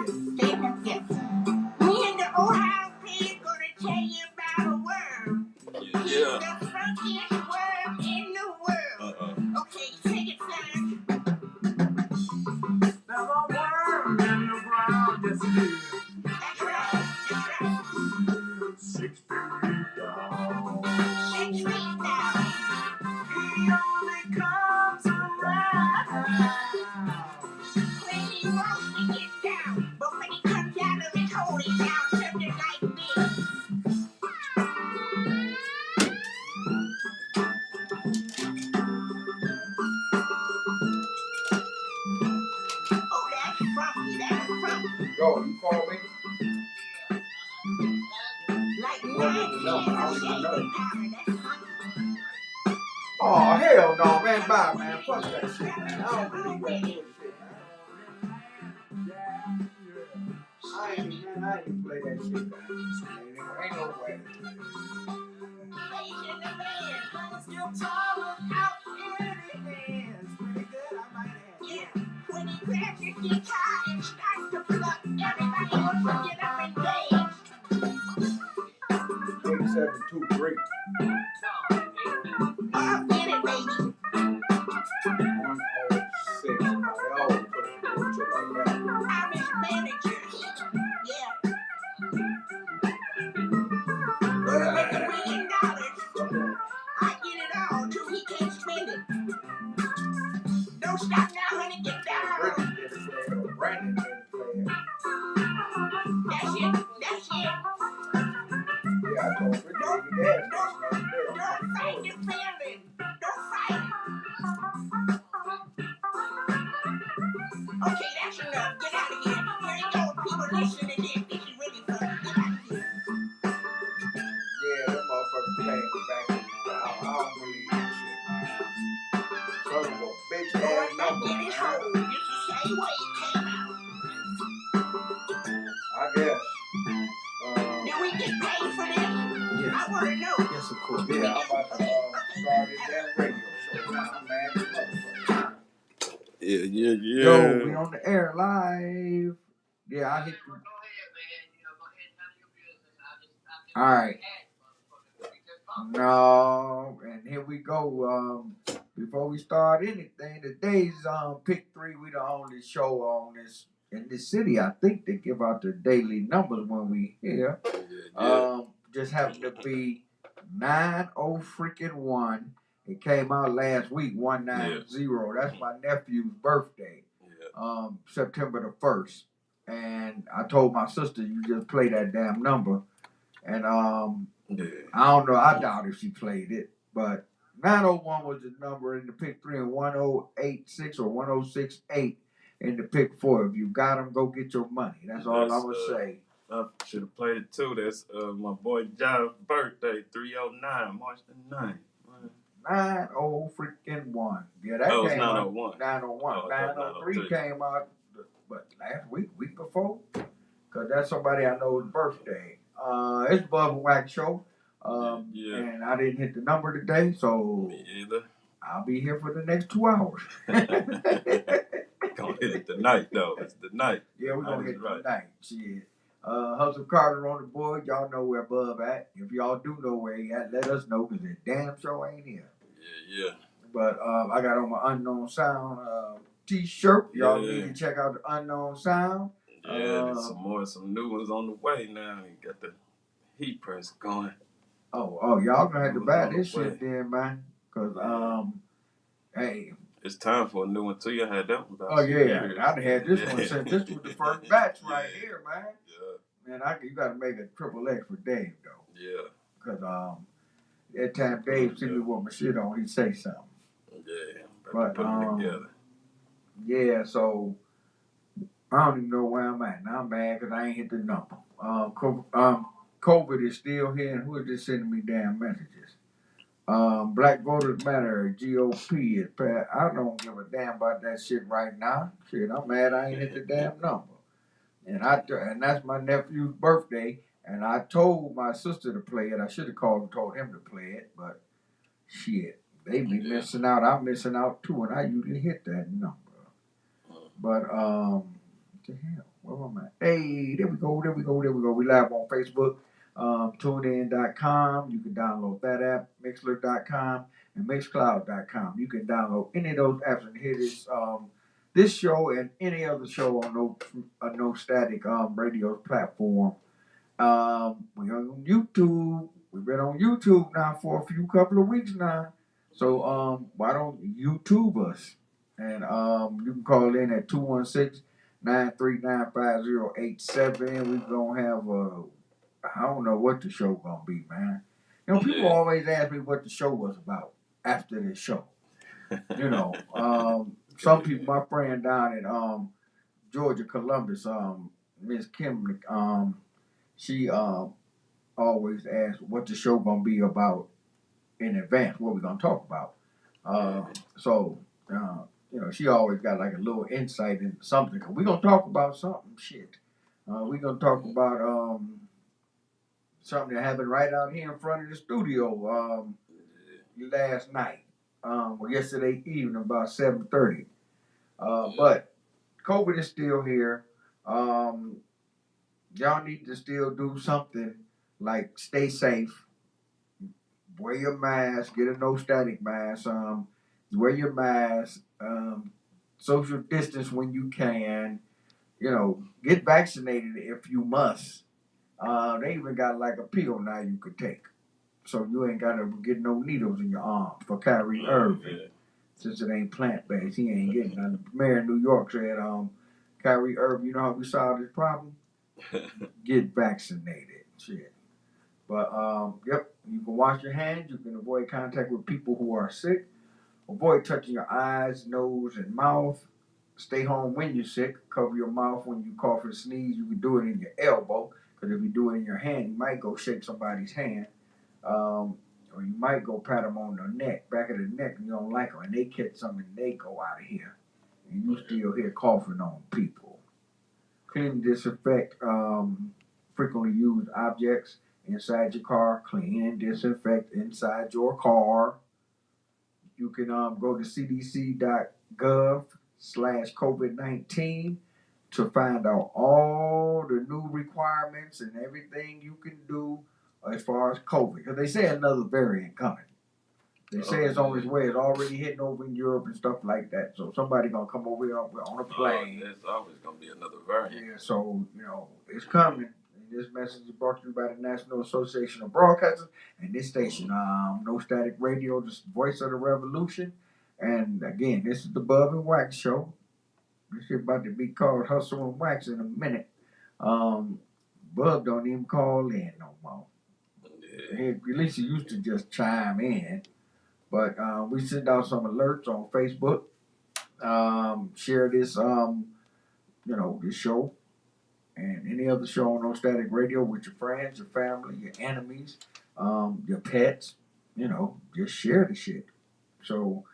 Me and the Ohio pig gonna tell you about a worm. Yeah. The funkiest worm in the world. Okay, sing it, son. There's a worm in the ground, yes it is. That's right, that's right. 6 feet down. 6 feet down. He only comes around when he wants to get down. But when he comes out of his hole, he sounds something like this. Oh, that's funky, that's funky. Yo, you call me? Like No, I 9 don't even know. that's funky. Oh, hell no, man. Bye, man. Fuck that shit, man. I don't believe that bullshit, man. I ain't play that shit, man. Ain't no way. Yeah, when he grabs his guitar and starts to pluck, everybody wants to get up and dance. 8723. Oh, get it, baby. 106. They always put bullshit like that. I'm his manager. Yeah. Gonna make $1 million. I get it all till he can't spend it. Don't stop now, honey, get down. Brandon didn't play it. That's it. That's it. Yeah, I told Ricky Don't fight the the family. Don't fight. Okay, that's enough. Get out of here. Here you go. People listen to this. This is really fun. Get out of here. Yeah, that motherfucker playing back in the I don't believe that shit, man. Son of a bitch Going ass back number, in his man. hole. It's the same way it came out. I guess. Did we get paid for this? Yes. I want to know. Yes, of course. Yeah, I'm about to start this damn radio show now. I'm mad as motherfucker. Yeah. Yo, we on the air live. Yeah, I hit the... Alright. No, and here we go. Before we start anything, today's pick 3. We the only show on this in this city. I think they give out the daily numbers when we here. Just happened to be 901. It came out last week, 190. That's my nephew's birthday. September the 1st. And I told my sister, you just play that damn number. And I don't know, I doubt if she played it, but 901 was the number in the pick 3 and 1086 or 1068 in the pick 4. If you got them, go get your money. That's all I'm going to say. I should have played it too. That's my boy John's birthday, 309, March the 9th. 901. Yeah, that came 901. 901. 903 came out, but last week before? Because that's somebody I know's birthday. It's Bub and Wax Show. And I didn't hit the number today, so me either. I'll be here for the next 2 hours. Gonna hit it tonight, though. It's the night. Yeah, we're gonna hit it tonight. Shit. Hustle Carter on the board. Y'all know where Bub at. If y'all do know where he at, let us know, because the damn show ain't here. Yeah. But I got on my Unknown Sound t-shirt. Y'all need to check out the Unknown Sound. Yeah, there's some new ones on the way now. You got the heat press going. Oh, y'all gonna have to buy this shit then, man. Cause hey, it's time for a new one too. You had that one. Oh yeah, I'd had this one since this was the first batch right here, man. Yeah. Man, you gotta make a triple X for Dave though. Yeah. Cause that time Dave see me with my shit on, he'd say something. Yeah. But put them together. Yeah, so I don't even know where I'm at. Now I'm mad because I ain't hit the number. COVID is still here, and who is just sending me damn messages? Black Voters Matter, GOP is passed. I don't give a damn about that shit right now. Shit, I'm mad I ain't hit the damn number. And that's my nephew's birthday, and I told my sister to play it. I should have called and told him to play it, but shit, they be missing out. I'm missing out too, and I usually hit that number. But what the hell? Where am I? Hey, there we go. We live on Facebook, tunein.com. You can download that app, mixler.com, and mixcloud.com. You can download any of those apps and hear this show and any other show on No Static radio platform. We're on YouTube. We've been on YouTube now for a couple of weeks now. So why don't YouTube us? And you can call in at 216-939-5087. We're gonna have I don't know what the show gonna be, man. You know, people always ask me what the show was about after the show. You know, some people, my friend down in Georgia, Columbus, Miss Kim, she always asks what the show gonna be about in advance, what we're gonna talk about. So you know, she always got like a little insight into something. We're gonna talk about something. Shit, we're gonna talk about something that happened right out here in front of the studio last night, or yesterday evening about 7:30. But COVID is still here. Y'all need to still do something like stay safe, wear your mask, get a no static mask, wear your mask, social distance when you can, you know, get vaccinated if you must. They even got like a pill now you could take. So you ain't gotta get no needles in your arm for Kyrie Irving. Since it ain't plant based, he ain't getting none. The mayor of New York said, Kyrie Irving, you know how we solve this problem? Get vaccinated. Shit. But yep, you can wash your hands, you can avoid contact with people who are sick, avoid touching your eyes, nose, and mouth. Stay home when you're sick. Cover your mouth when you cough and sneeze. You can do it in your elbow, because if you do it in your hand, you might go shake somebody's hand. Or you might go pat them on the neck, back of the neck, and you don't like them, and they catch something and they go out of here. And you still here coughing on people. Clean and disinfect frequently used objects inside your car. Clean and disinfect inside your car. You can go to cdc.gov/COVID-19 to find out all the new requirements and everything you can do as far as COVID. Because they say another variant coming. They say it's on its way. It's already hitting over in Europe and stuff like that. So somebody gonna come over here on a plane. There's always gonna be another variant. Yeah, so you know it's coming. And this message is brought to you by the National Association of Broadcasters and this station, No Static Radio, the voice of the revolution. And again, this is the Bub and Wax Show. This shit about to be called Hustle and Wax in a minute. Bub don't even call in no more. At least he used to just chime in. But we send out some alerts on Facebook. Share this, you know, this show and any other show on No Static Radio with your friends, your family, your enemies, your pets. You know, just share the shit so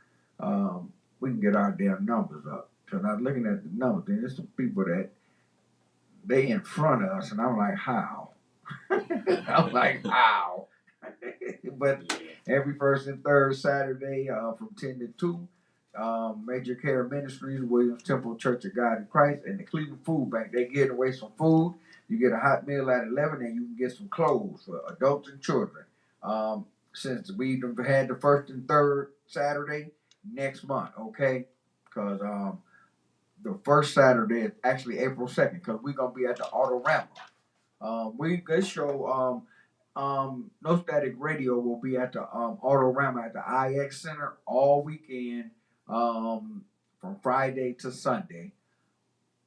we can get our damn numbers up. So now looking at the numbers, there's some people that they in front of us, and I'm like, how? I'm like, how? But every first and third Saturday from 10 to 2, Major Care Ministries, Williams Temple Church of God in Christ, and the Cleveland Food Bank. They give away some food. You get a hot meal at 11, and you can get some clothes for adults and children. Since we've had the first and third Saturday next month, okay? Because the first Saturday is actually April 2nd, because we're going to be at the Autorama. This show, No Static Radio will be at the Autorama at the IX Center all weekend, from Friday to Sunday.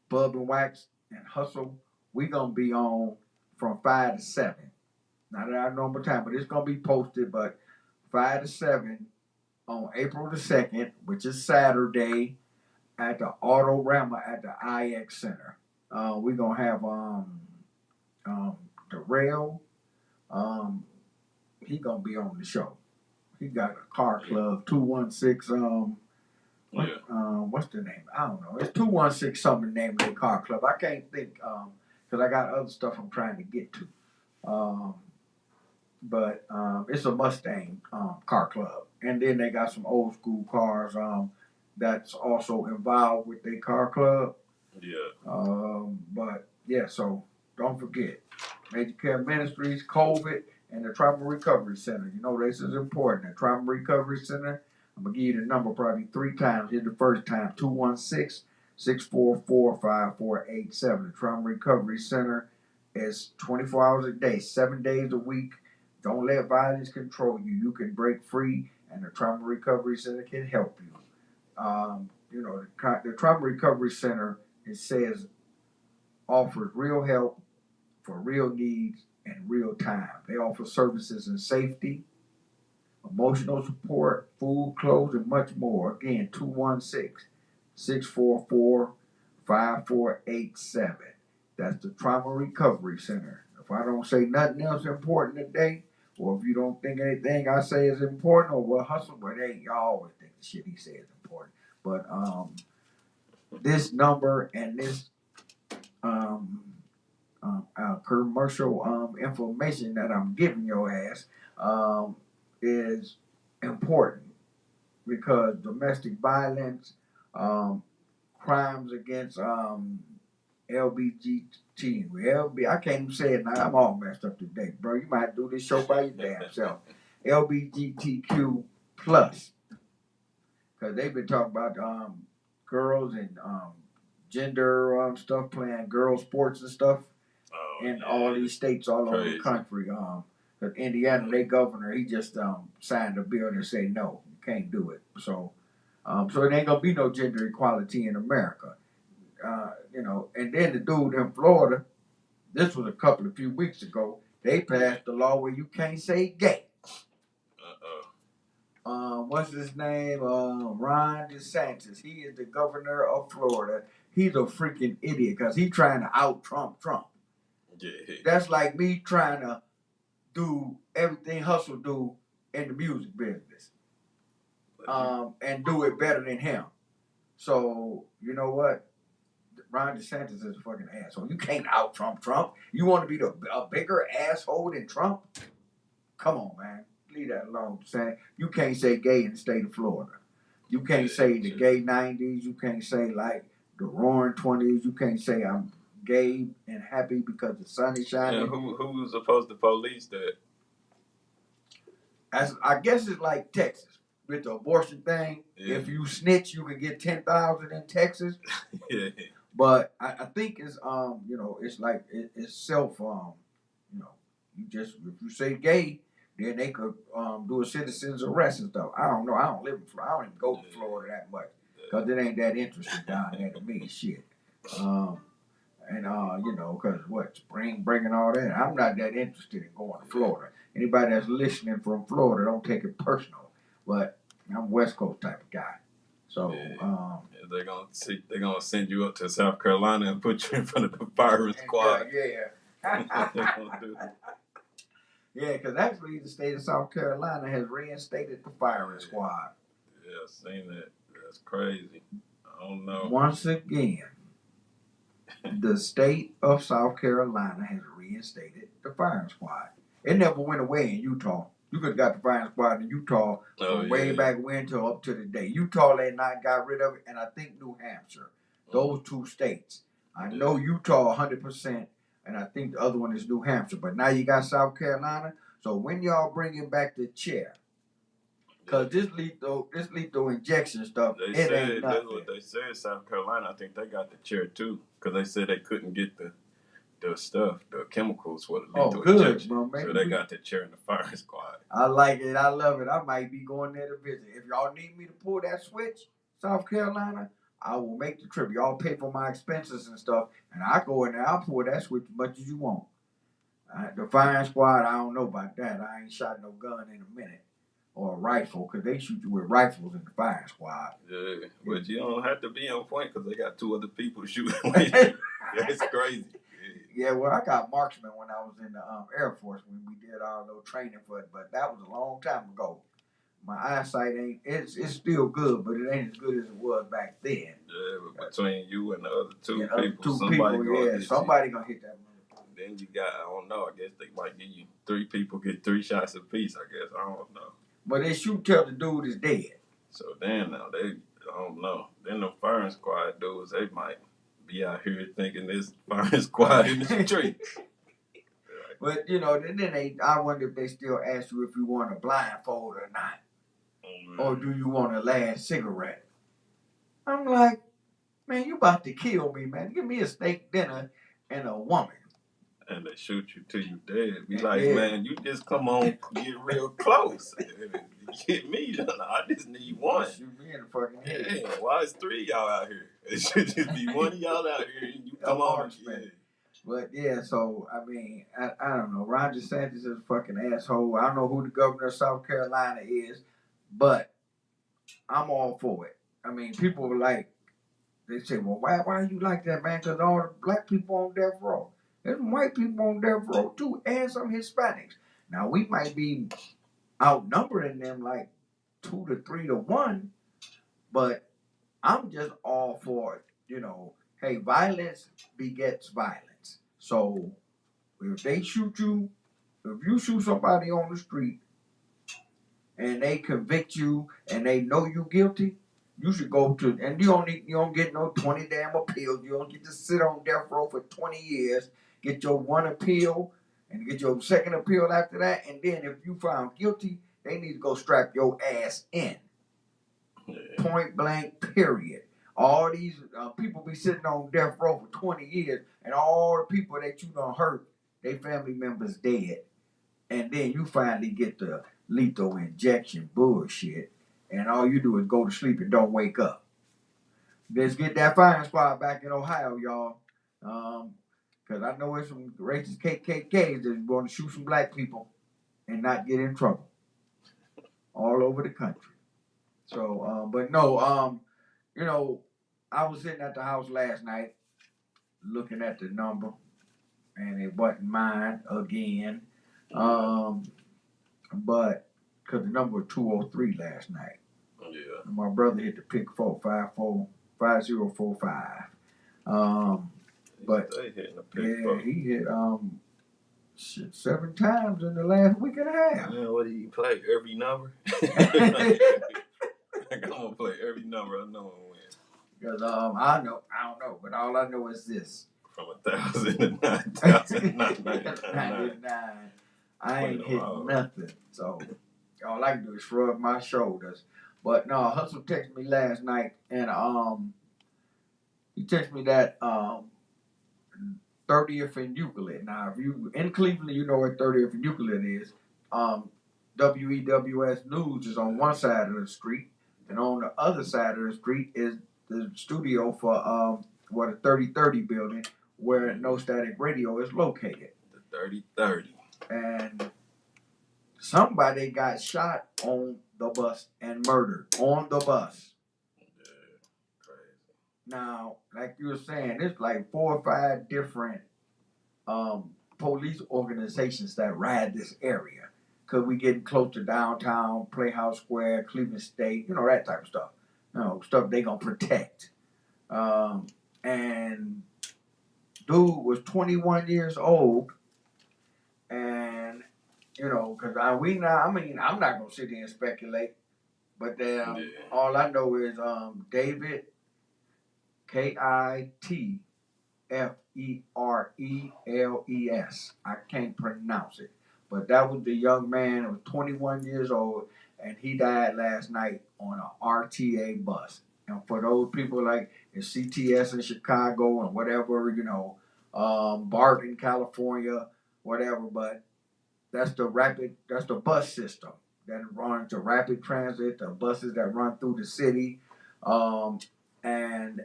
Bub and Wax and Hustle, we gonna be on from 5 to 7. Not at our normal time, but it's gonna be posted. But 5 to 7 on April the 2nd, which is Saturday, at the Autorama at the IX Center. We're gonna have Darrell. He gonna be on the show. He got a car club 216. What's the name? I don't know. It's 216 something the name of their car club. I can't think because I got other stuff I'm trying to get to. But it's a Mustang car club, and then they got some old school cars that's also involved with their car club. Yeah. But yeah, so don't forget Major Care Ministries, COVID, and the Trauma Recovery Center. You know this is important. The Trauma Recovery Center. I'm gonna give you the number probably 3 times. Here's the first time: 216-644-5487. The Trauma Recovery Center is 24 hours a day, 7 days a week. Don't let violence control you. You can break free, and the Trauma Recovery Center can help you. The Trauma Recovery Center, it says, offers real help for real needs in real time. They offer services in safety, emotional support, food, clothes, and much more. Again, 216-644-5487. That's the Trauma Recovery Center. If I don't say nothing else important today, or if you don't think anything I say is important, or well, hustle, but hey, y'all always think the shit he says is important. But this number and this um, commercial information that I'm giving your ass is important because domestic violence, crimes against I can't even say it now. I'm all messed up today, bro. You might have to do this show by your damn self. LBGTQ plus, because they've been talking about girls and gender stuff, playing girl sports and stuff in all these states all over the country. Because Indiana, their governor, he just signed a bill and say no, you can't do it. So it ain't gonna be no gender equality in America. And then the dude in Florida, this was a few weeks ago, they passed a law where you can't say gay. What's his name? Ron Desantis. He is the governor of Florida. He's a freaking idiot because he's trying to out Trump. Yeah. That's like me trying to do everything Hustle do in the music business, and do it better than him. So you know what? Ron DeSantis is a fucking asshole. You can't out Trump. You want to be a bigger asshole than Trump? Come on, man. Leave that alone. You can't say gay in the state of Florida. You can't say the gay 90s. You can't say like the roaring 20s. You can't say I'm gay and happy because the sun is shining. Yeah, who was supposed to police that? I guess it's like Texas with the abortion thing. Yeah. If you snitch, you can get 10,000 in Texas. Yeah. But I think it's it's like it's self if you say gay, then they could do a citizen's arrest and stuff. I don't know. I don't live in Florida. I don't even go to Florida that much because it ain't that interesting down there to me. Shit. Because what spring break and all that. I'm not that interested in going to Florida. Anybody that's listening from Florida, don't take it personal. But I'm a West Coast type of guy. So they're gonna send you up to South Carolina and put you in front of the firing squad. Yeah, because actually the state of South Carolina has reinstated the firing squad. Yeah, I've seen that. That's crazy. I don't know. Once again, the state of South Carolina has reinstated the firing squad. It never went away in Utah. You could have got the firing squad in Utah from way back when till up to today. Utah, they not got rid of it, and I think New Hampshire. Those two states. I know Utah 100%, and I think the other one is New Hampshire. But now you got South Carolina. So when y'all bringing back the chair, because this lethal injection stuff, ain't nothing. That's what they said. South Carolina, I think they got the chair too, because they said they couldn't get the stuff, the chemicals for the lethal injection. Bro, so they got the chair in the firing squad. I like it. I love it. I might be going there to visit. If y'all need me to pull that switch, South Carolina, I will make the trip. Y'all pay for my expenses and stuff, and I go in there. I'll pull that switch as much as you want. The firing squad, I don't know about that. I ain't shot no gun in a minute. Or a rifle, because they shoot you with rifles in the firing squad. Yeah, but you don't have to be on point because they got 2 other people shooting with you. That's crazy. Yeah, well, I got marksman when I was in the Air Force when we did our little training for it, but that was a long time ago. My eyesight it's still good, but it ain't as good as it was back then. Yeah, but between you and the other 2 people, somebody gonna hit that motherfucker. Then you got, I don't know, I guess they might give you 3 people get 3 shots apiece, I guess. I don't know. But they shoot till the dude is dead. So then now I don't know. Then the firing squad dudes, they might be out here thinking this firing squad in the streets. But then I wonder if they still ask you if you want a blindfold or not, or do you want a last cigarette? I'm like, man, you about to kill me, man. Give me a steak dinner and a woman. And they shoot you till you dead. Be like, man, you just come on, get real close. Get me. I just need one. Shoot me in the fucking head. Yeah, why is 3 of y'all out here? It should just be one of y'all out here and you come on. Yeah. But yeah, so I mean, I don't know. Ron DeSantis is a fucking asshole. I don't know who the governor of South Carolina is, but I'm all for it. I mean, people were like, they say, well, why you like that, man? Because all the black people on death row. There's some white people on death row too, and some Hispanics. Now we might be outnumbering them like 2 to 3 to 1, but I'm just all for it. Hey, violence begets violence. So if they shoot you, if you shoot somebody on the street and they convict you and they know you guilty, you should go to, and you don't get no 20 damn appeals. You don't get to sit on death row for 20 years, get your one appeal and get your second appeal after that. And then if you found guilty, they need to go strap your ass in. Point blank, period. All these people be sitting on death row for 20 years, and all the people that you done hurt, they family members dead. And then you finally get the lethal injection bullshit, and all you do is go to sleep and don't wake up. Let's get that firing squad back in Ohio, y'all. Because I know there's some racist KKKs that want to shoot some black people and not get in trouble all over the country. So, but no, I was sitting at the house last night looking at the number, and it wasn't mine again. But because the number was 203 last night. Yeah. And my brother hit the pick 5045. But yeah, he hit 7 times in the last week and a half. Man, what do you play? Every number? I'm gonna play every number. I know and win. Because I don't know, but all I know is this: from 1,000 to 9,999. I ain't hitting nothing. So all I can do is shrug my shoulders. But no, Hustle texted me last night, and he texted me that 30th and Euclid. Now, if you in Cleveland, you know where 30th and Euclid is. WEWS News is on one side of the street, and on the other side of the street is the studio for the 3030 building where No Static Radio is located. The 3030. And somebody got shot on the bus and murdered on the bus. Yeah, crazy. Now, like you were saying, there's like 4 or 5 different police organizations that ride this area. Because we getting close to downtown, Playhouse Square, Cleveland State, that type of stuff. Stuff they going to protect. And dude was 21 years old. And, because I'm not going to sit here and speculate. But all I know is David, Kitfereles. I can't pronounce it. But that was the young man who was 21 years old, and he died last night on an RTA bus. And for those people like in CTS in Chicago and whatever, BART in California, whatever, but that's the bus system that runs the rapid transit, the buses that run through the city, and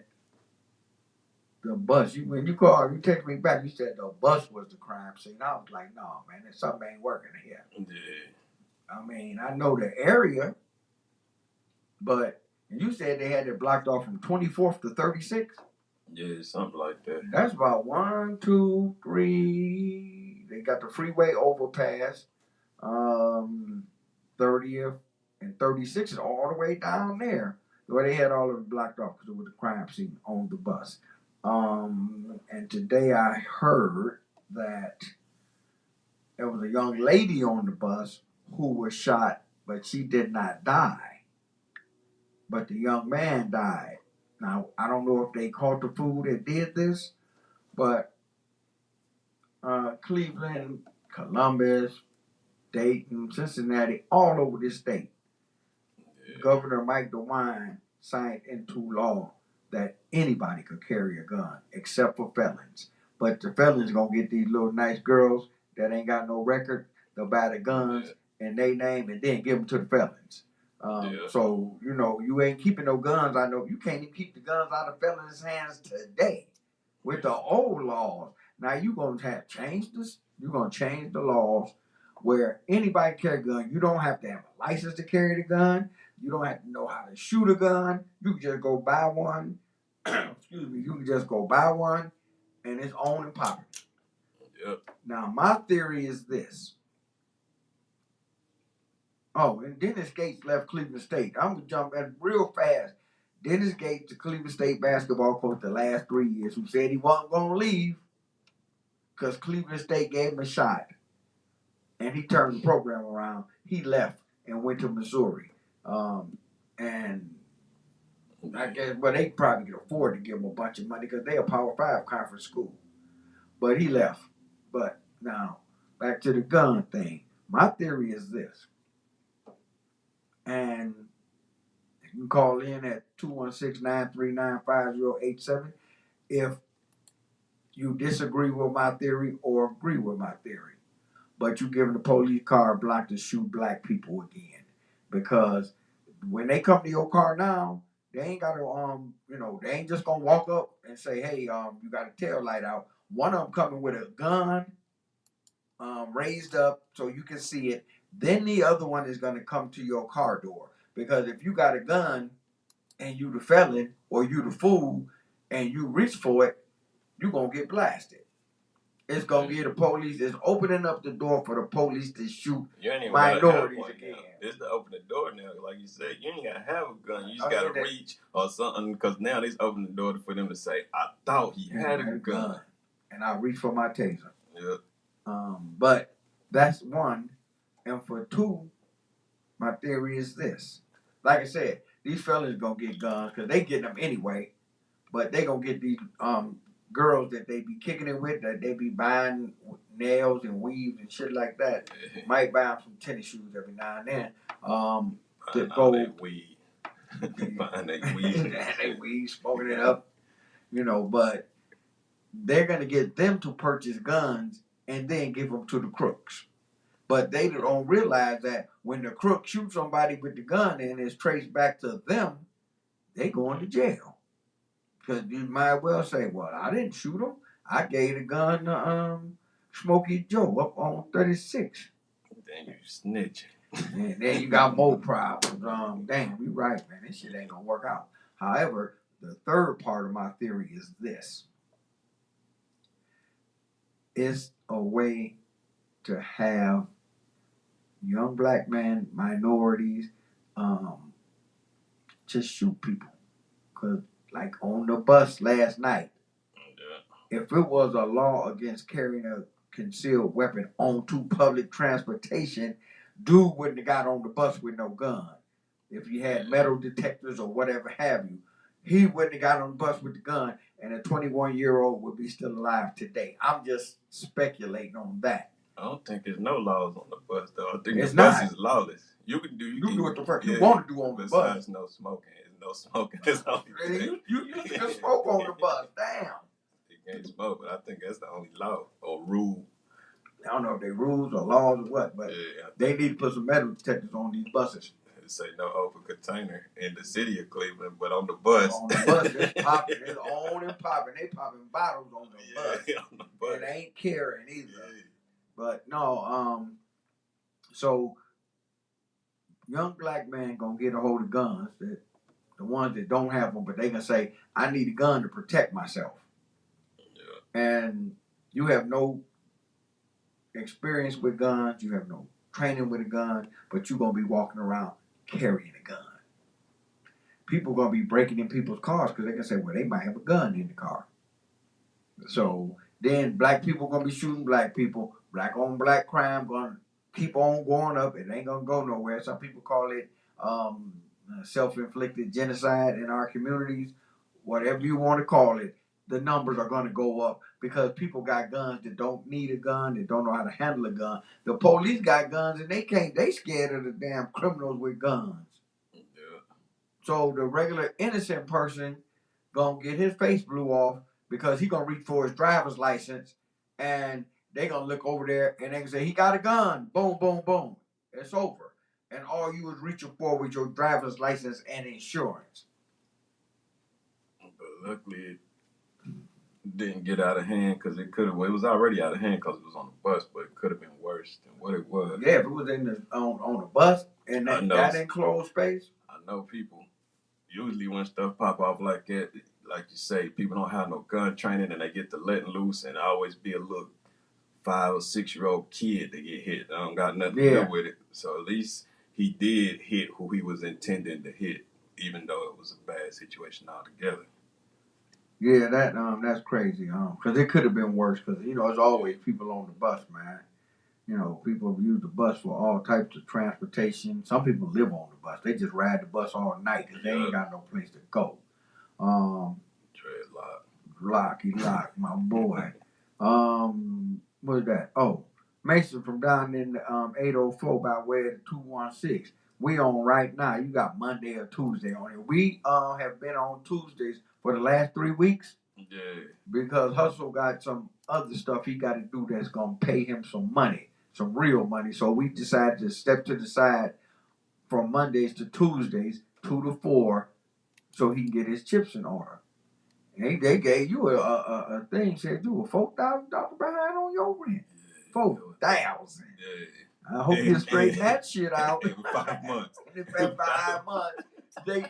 the bus. When you called, you texted me back, you said the bus was the crime scene. I was like, no, man, something ain't working here. Yeah. I mean, I know the area, but you said they had it blocked off from 24th to 36th? Yeah, something like that. That's about 1, 2, 3. They got the freeway overpass, 30th and 36th is all the way down there. Where they had all of it blocked off because it was a crime scene on the bus. And today I heard that there was a young lady on the bus who was shot, but she did not die. But the young man died. Now, I don't know if they caught the fool that did this, but Cleveland, Columbus, Dayton, Cincinnati, all over this state, Governor Mike DeWine signed into law that anybody could carry a gun except for felons. But the felons gonna get these little nice girls that ain't got no record. They'll buy the guns in their name and then give them to the felons. So, you know, you ain't keeping no guns. I know you can't even keep the guns out of felons' hands today with the old laws. Now you gonna have changed this. You're gonna change the laws where anybody can carry a gun. You don't have to have a license to carry the gun. You don't have to know how to shoot a gun. You can just go buy one. Excuse me. You can just go buy one, and it's owned and popular. Yep. Now my theory is this. Oh, and Dennis Gates left Cleveland State. I'm gonna jump in real fast. Dennis Gates, the Cleveland State basketball coach the last 3 years, who said he wasn't gonna leave because Cleveland State gave him a shot, and he turned the program around. He left and went to Missouri, and I guess, well, they probably could afford to give him a bunch of money because they're a Power 5 conference school. But he left. But now, back to the gun thing. My theory is this. And you can call in at 216-939-5087 if you disagree with my theory or agree with my theory. But you giving the police carte blanche to shoot black people again. Because when they come to your car now, they ain't got to, they ain't just going to walk up and say, hey, you got a tail light out. One of them coming with a gun raised up so you can see it. Then the other one is going to come to your car door. Because if you got a gun and you the felon or you the fool and you reach for it, you going to get blasted. It's going to get the police. It's opening up the door for the police to shoot minorities again. It's to open the door now. Like you said, you ain't got to have a gun. You just got to reach or something because now they's opening the door for them to say, I thought he had a gun. And I reach for my taser. Yep. But that's one. And for two, my theory is this. Like I said, these fellas going to get guns because they getting them anyway. But they going to get these girls that they be kicking it with, that they be buying nails and weaves and shit like that. Might buy them some tennis shoes every now and then. To go weed. Buying that weed. They weed, smoking it up. But they're going to get them to purchase guns and then give them to the crooks. But they don't realize that when the crook shoots somebody with the gun and it's traced back to them, they going to jail. Because you might well say, well, I didn't shoot him. I gave the gun to Smokey Joe up on 36. Then you snitching. And then you got more problems. Damn, you right, man. This shit ain't going to work out. However, the third part of my theory is this. It's a way to have young black men, minorities, just shoot people. Because like on the bus last night, if it was a law against carrying a concealed weapon onto public transportation, dude wouldn't have got on the bus with no gun. If he had metal detectors or whatever have you, he wouldn't have got on the bus with the gun, and a 21-year-old would be still alive today. I'm just speculating on that. I don't think there's no laws on the bus, though. I think it's the bus not. Is lawless. You can do what the fuck you want to do on the bus. Besides no smoking. No smoking. That's all you can smoke on the bus. Damn. You can't smoke, but I think that's the only law or rule. I don't know if they rules or laws or what, but they need to put some metal detectors on these buses. It say no open container in the city of Cleveland, but on the bus. On the bus, it's popping. It's on and popping. They popping bottles on the bus. On the bus. And they ain't carrying either. Yeah. But no, so young black man gonna get a hold of guns, that the ones that don't have them, but they can say, I need a gun to protect myself. Yeah. And you have no experience with guns, you have no training with a gun, but you're gonna be walking around carrying a gun. People gonna be breaking in people's cars because they can say, well, they might have a gun in the car. So then black people gonna be shooting black people. Black on black crime gonna keep on going up. It ain't gonna go nowhere. Some people call it self-inflicted genocide in our communities. whatever you want to call it, the numbers are going to go up because people got guns that don't need a gun, that don't know how to handle a gun. The police got guns and they scared of the damn criminals with guns. Yeah. So the regular innocent person gonna get his face blew off because he gonna reach for his driver's license and they gonna look over there and they can say he got a gun. Boom, boom, boom. It's over. And all you was reaching for with your driver's license and insurance. But luckily, it didn't get out of hand because it could have. It was already out of hand because it was on the bus, but it could have been worse than what it was. Yeah, if it was on the bus and that enclosed space. I know people. Usually when stuff pop off like that, like you say, people don't have no gun training and they get to letting loose and always be a little 5 or 6 year old kid to get hit. I don't got nothing to do with it. So at least he did hit who he was intending to hit, even though it was a bad situation altogether. Yeah, that's crazy, because it could have been worse. Because there's always people on the bus, man. People use the bus for all types of transportation. Some people live on the bus; they just ride the bus all night because they ain't got no place to go. Locky, my boy. What is that? Oh, Mason from down in 804 by way of the 216. We on right now. You got Monday or Tuesday on it. We have been on Tuesdays for the last 3 weeks. Yeah. Because Hustle got some other stuff he got to do that's gonna pay him some money, some real money. So we decided to step to the side from Mondays to Tuesdays, 2 to 4, so he can get his chips in order. And they gave you a thing, said you were $4,000 behind on your rent. 4,000. Yeah. I hope you straighten that shit out. In 5 months. In 5 months.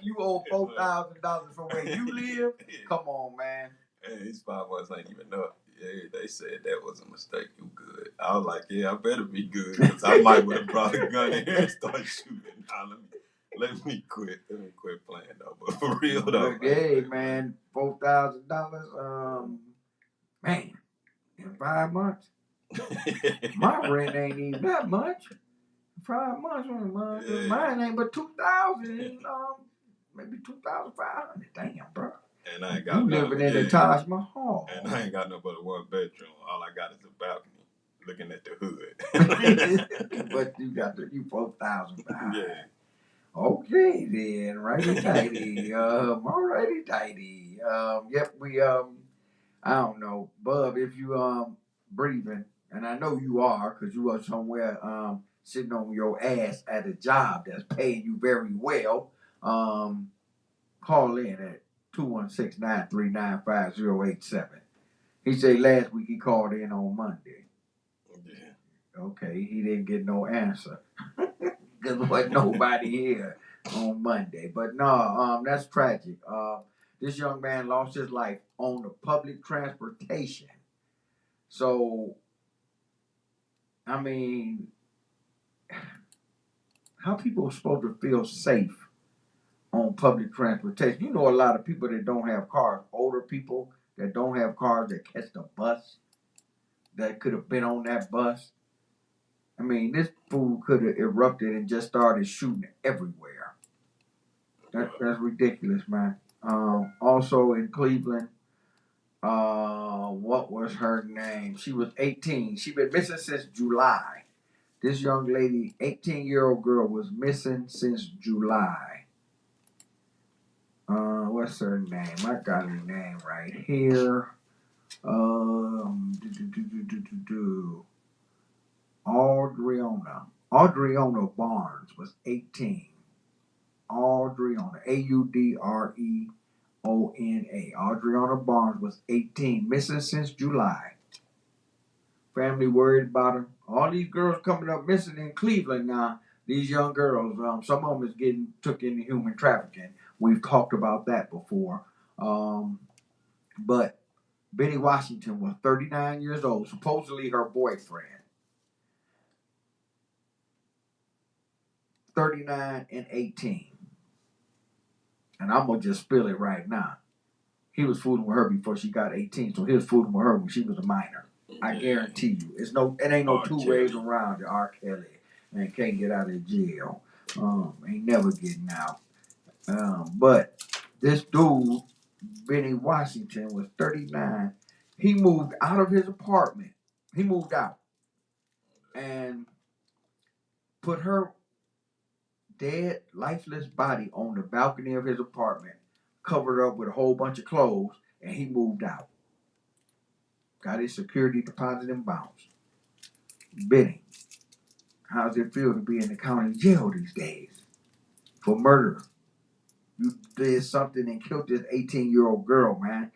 You owe $4,000 for where you live? Come on, man. Hey, these 5 months ain't even up. Yeah, they said that was a mistake. You good. I was like, yeah, I better be good because I might would have brought a gun in here and start shooting. Now, let me quit. Let me quit playing though. But for real though. Hey, man, $4,000. Man, in 5 months. My rent ain't even that much. 5 months, mine ain't but 2,000. Maybe 2,500. Damn, bro. And I ain't got you living in the Taj Mahal. And I ain't got no but a 1 bedroom. All I got is a balcony looking at the hood. But you got you 4,000 behind. Yeah. Okay then, righty tighty. Alrighty tighty. Yep, we I don't know, Bub, if you breathing, and I know you are, cause you are somewhere sitting on your ass at a job that's paying you very well. Call in at 216-939-5087. He said last week he called in on Monday. Yeah. Okay, he didn't get no answer. Because there wasn't nobody here on Monday. But no, that's tragic. This young man lost his life on the public transportation. So, I mean, how people are supposed to feel safe on public transportation? You know, a lot of people that don't have cars, older people that don't have cars that catch the bus, that could have been on that bus. I mean, this fool could have erupted and just started shooting everywhere. That's ridiculous, man. Also in Cleveland, what was her name? She was 18. She been missing since July. This young lady, 18-year-old girl, was missing since July. What's her name? I got her name right here. Audriona Barnes was 18. Audriona, Audreona. Audriona Barnes was 18, missing since July. Family worried about her. All these girls coming up missing in Cleveland now. These young girls, some of them is getting took into human trafficking. We've talked about that before. But Benny Washington was 39 years old, supposedly her boyfriend. 39 and 18. And I'm going to just spill it right now. He was fooling with her before she got 18, so he was fooling with her when she was a minor. I guarantee you. It ain't no two ways around it. R. Kelly. And can't get out of jail. Ain't never getting out. But this dude Benny Washington was 39. He moved out of his apartment. He moved out and put her dead, lifeless body on the balcony of his apartment, covered up with a whole bunch of clothes, and he moved out. Got his security deposit and bounced. Benny, how's it feel to be in the county jail these days for murder? You did something and killed this 18-year-old girl, man.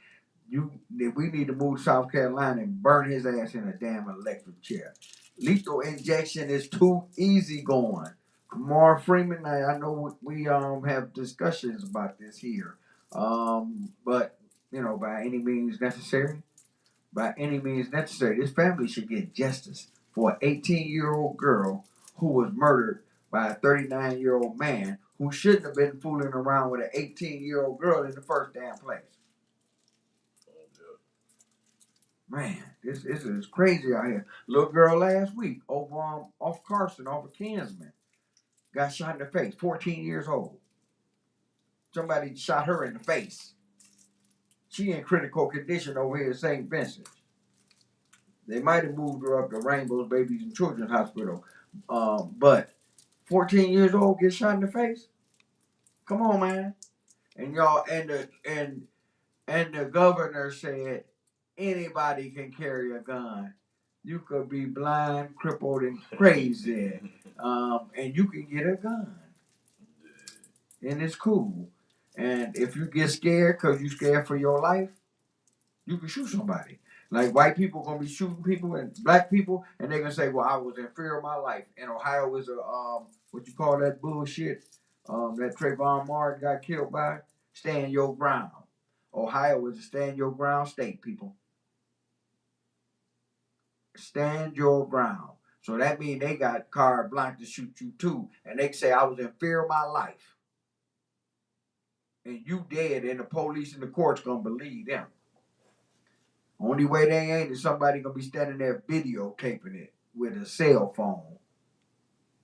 We need to move to South Carolina and burn his ass in a damn electric chair. Lethal injection is too easy going. Kamar Freeman, I know we have discussions about this here, but by any means necessary, this family should get justice for an 18-year-old girl who was murdered by a 39-year-old man who shouldn't have been fooling around with an 18-year-old girl in the first damn place. Man, this is crazy out here. Little girl last week over off Carson, off of Kinsman, got shot in the face. 14 years old. Somebody shot her in the face. She in critical condition over here at St. Vincent. They might have moved her up to Rainbow's Babies and Children's Hospital, but 14 years old get shot in the face. Come on, man. And y'all and the governor said anybody can carry a gun. You could be blind, crippled, and crazy, and you can get a gun, and it's cool. And if you get scared because you scared for your life, you can shoot somebody. Like white people gonna be shooting people and black people, and they're gonna say, "Well, I was in fear of my life." And Ohio is a what you call that bullshit that Trayvon Martin got killed by. Stand your ground. Ohio is a stand your ground state, people. Stand your ground. So that means they got carte blanche to shoot you too, and they say I was in fear of my life, and you dead, and the police and the courts gonna believe them. Only way they ain't is somebody gonna be standing there videotaping it with a cell phone.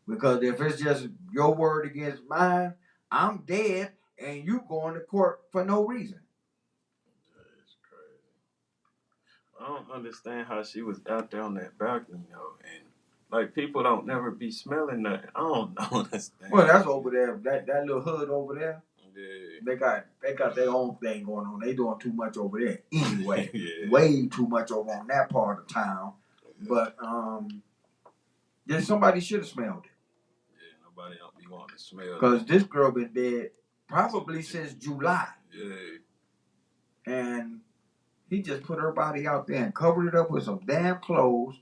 Because if it's just your word against mine, I'm dead and you going to court for no reason. That's crazy. I don't understand how she was out there on that balcony, and like people don't never be smelling nothing. I don't understand. Well, that's over there. That little hood over there. Yeah. They got their own thing going on. They doing too much over there anyway. Yeah. Way too much over on that part of town. But somebody should have smelled it. Yeah, nobody don't be wanting to smell it. Because this girl been dead probably since July. Yeah. And he just put her body out there and covered it up with some damn clothes,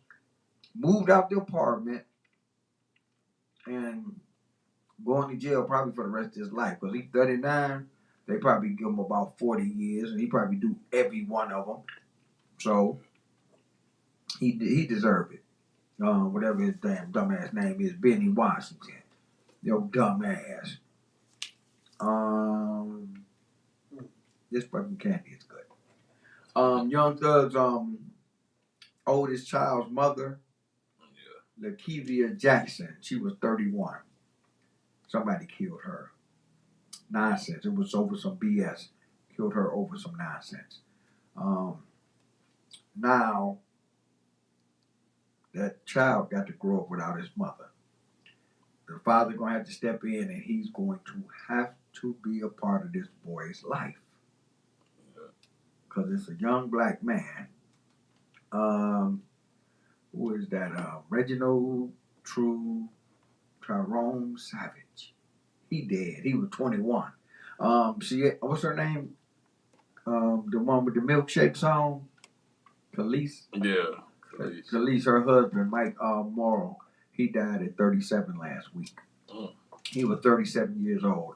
moved out the apartment, and going to jail probably for the rest of his life. Because he's 39, they probably give him about 40 years, and he probably do every one of them. So he deserved it. Whatever his damn dumbass name is, Benny Washington. Yo, dumbass. This fucking candy is good. Young Thug's oldest child's mother, Lakevia Jackson, she was 31. Somebody killed her. Nonsense. It was over some BS. Killed her over some nonsense. Now, that child got to grow up without his mother. The father going to have to step in, and he's going to have to be a part of this boy's life. Because it's a young black man. Who is that? Reginald Tyrone Savage. He dead. He was 21. What's her name? The one with the milkshake song? Khalees? Yeah. Khalees, her husband, Mike Morrow, he died at 37 last week. He was 37 years old.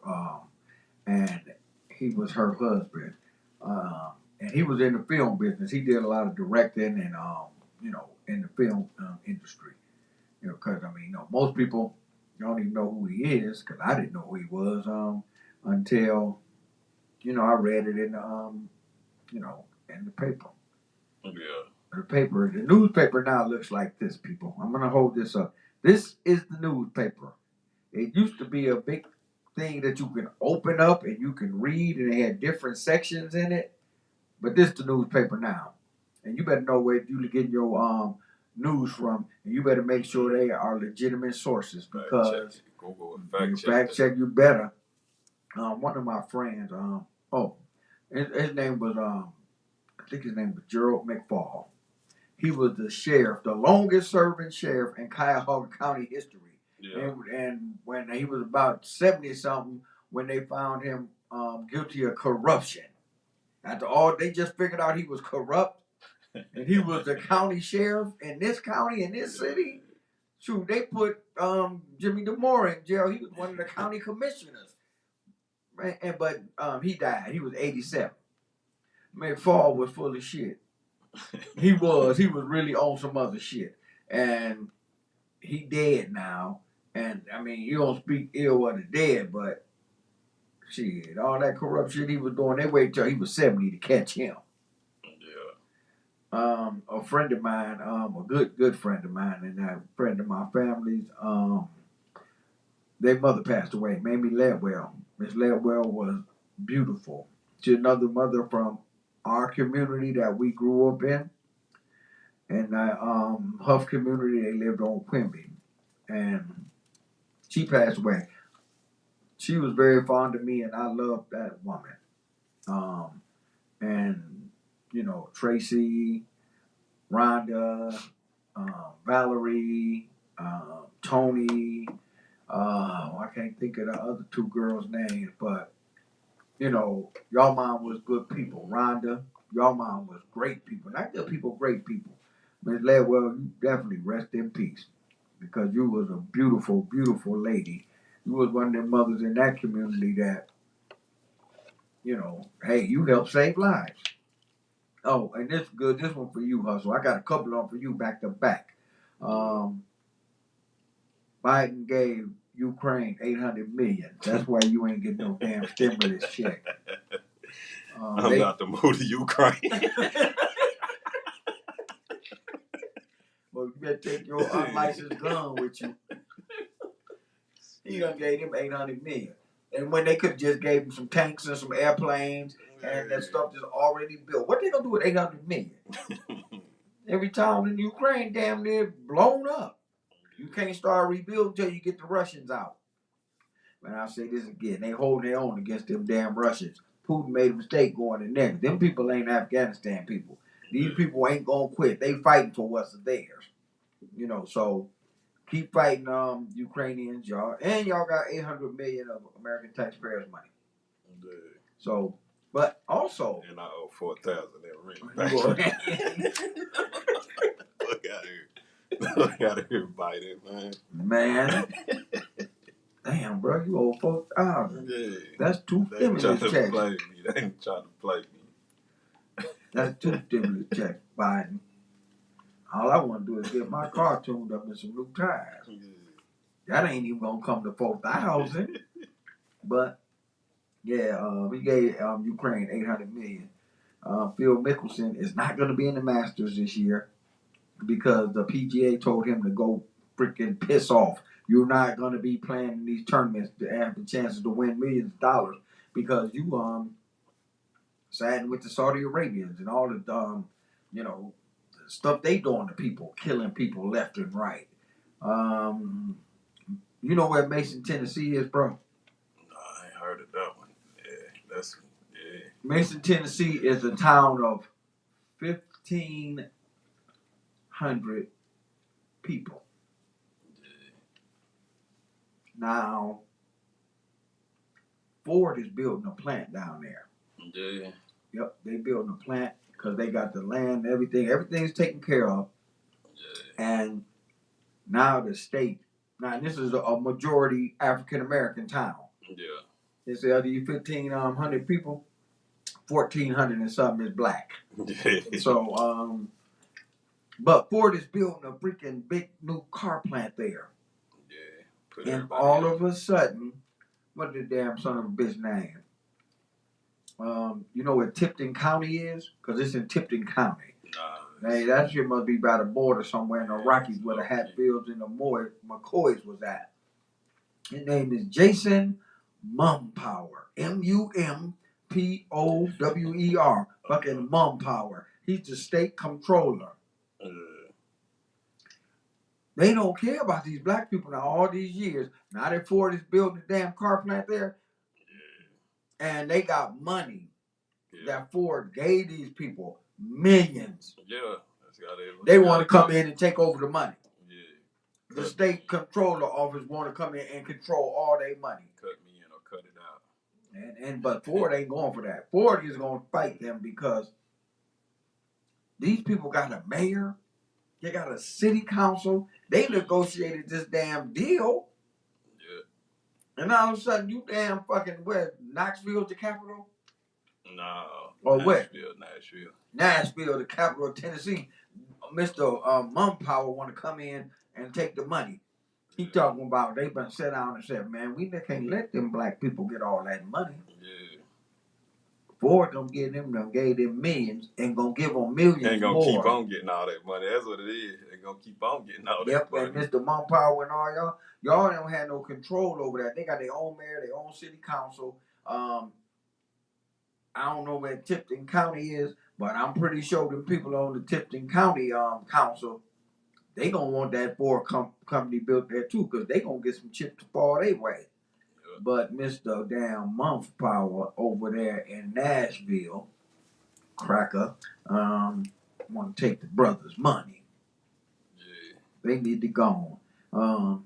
And he was her husband. And he was in the film business. He did a lot of directing and, in the film industry. Because, most people don't even know who he is, because I didn't know who he was until, I read it in the paper. Yeah. The newspaper now looks like this, people. I'm going to hold this up. This is the newspaper. It used to be a big thing that you can open up and you can read, and they had different sections in it. But this is the newspaper now, and you better know where you get your news from, and you better make sure they are legitimate sources because Google fact check you better. One of my friends, his name was I think his name was Gerald McFall. He was the sheriff, the longest serving sheriff in Cuyahoga County history. Yeah. And when he was about 70 something, when they found him guilty of corruption. After all, they just figured out he was corrupt, and he was the county sheriff in this county, in this city. Shoot, they put Jimmy DeMore in jail. He was one of the county commissioners. But he died. He was 87. McFall was full of shit. He was really on some other shit. And he dead now. And I mean, you don't speak ill of the dead, but shit, all that corrupt shit he was doing, they waited till he was 70 to catch him. Yeah. A friend of mine, a good friend of mine, and a friend of my family's, their mother passed away, Mamie Ledwell. Miss Ledwell was beautiful. She's another mother from our community that we grew up in. And Huff community, they lived on Quimby. And she passed away. She was very fond of me, and I loved that woman. And, you know, Tracy, Rhonda, Valerie, Tony, I can't think of the other two girls' names, but, you know, y'all mom was good people. Rhonda, y'all mom was great people. Not good people, great people. Miss Ledwell, you definitely rest in peace because you was a beautiful, beautiful lady. You was one of them mothers in that community that, you know, hey, you helped save lives. Oh, and this good. This one for you, Hustle. I got a couple of them for you back to back. Biden gave Ukraine $800 million. That's why you ain't getting no damn stimulus check. I'm about to move to Ukraine. Well, you better take your unlicensed gun with you. He done gave him $800 million. And when they could just gave him some tanks and some airplanes and that stuff just already built. What they gonna do with $800 million? Every town in Ukraine damn near blown up. You can't start rebuilding until you get the Russians out. And I'll say this again, they hold their own against them damn Russians. Putin made a mistake going in there. Them people ain't Afghanistan people. These people ain't gonna quit. They fighting for what's theirs. You know, so keep fighting Ukrainians, y'all. And y'all got $800 million of American taxpayers' money. So, but also, and I owe $4,000 in rent. Look out here. Look out here, Biden, man. Damn, bro, you owe $4,000. Yeah. That's two stimulus checks. They ain't trying to play me. That's two stimulus checks, Biden. All I want to do is get my car tuned up and some new tires. Yeah. That ain't even gonna come to $4,000. But yeah, we gave Ukraine $800 million. Phil Mickelson is not gonna be in the Masters this year because the PGA told him to go freaking piss off. You're not gonna be playing in these tournaments to have the chances to win millions of dollars because you siding with the Saudi Arabians and all the you know, stuff they doing to people, killing people left and right. You know where Mason, Tennessee is, bro? No, I ain't heard of that one. Yeah. Mason, Tennessee is a town of 1,500 people. Yeah. Now, Ford is building a plant down there. Yeah. Yep, they building a plant because they got the land, everything. Everything's taken care of. Yeah. And now the state, now this is a majority African American town. Yeah. They say of these 1,500 people, 1,400 and something is black. Yeah. So, but Ford is building a freaking big new car plant there. Yeah. And all of a sudden, what the damn son of a bitch name? You know where Tipton County is? Because it's in Tipton County. Nah. Hey, that shit must be by the border somewhere in the Rockies where the Hatfields and the McCoys was at. His name is Jason Mum Power. Mumpower. Fucking Mum Power. He's the state controller. They don't care about these black people now all these years. Now that Ford is building the damn car plant there, and they got money that Ford gave these people millions. Yeah. They want to come in and take over the money. Yeah. The state controller office want to come in and control all their money. Cut me in or cut it out. But Ford ain't going for that. Ford is going to fight them because these people got a mayor. They got a city council. They negotiated this damn deal. Yeah. And all of a sudden, you damn fucking where? Knoxville, the capital? No. Or what? Nashville, the capital of Tennessee. Mr. Mum Power want to come in and take the money. He talking about they been sat down and said, man, we can't let them black people get all that money. Yeah. Ford gave them millions and gonna give them millions more. Ain't gonna keep on getting all that money. That's what it is. They gonna keep on getting all that money. And Mr. Mum Power and all y'all don't have no control over that. They got their own mayor, their own city council. I don't know where Tipton County is, but I'm pretty sure the people on the Tipton County council, they gonna want that Ford company built there too, because they gonna get some chips to fall their way. Yeah. But Mr. damn Mum Power over there in Nashville, cracker, want to take the brothers' money. Yeah. They need to go on.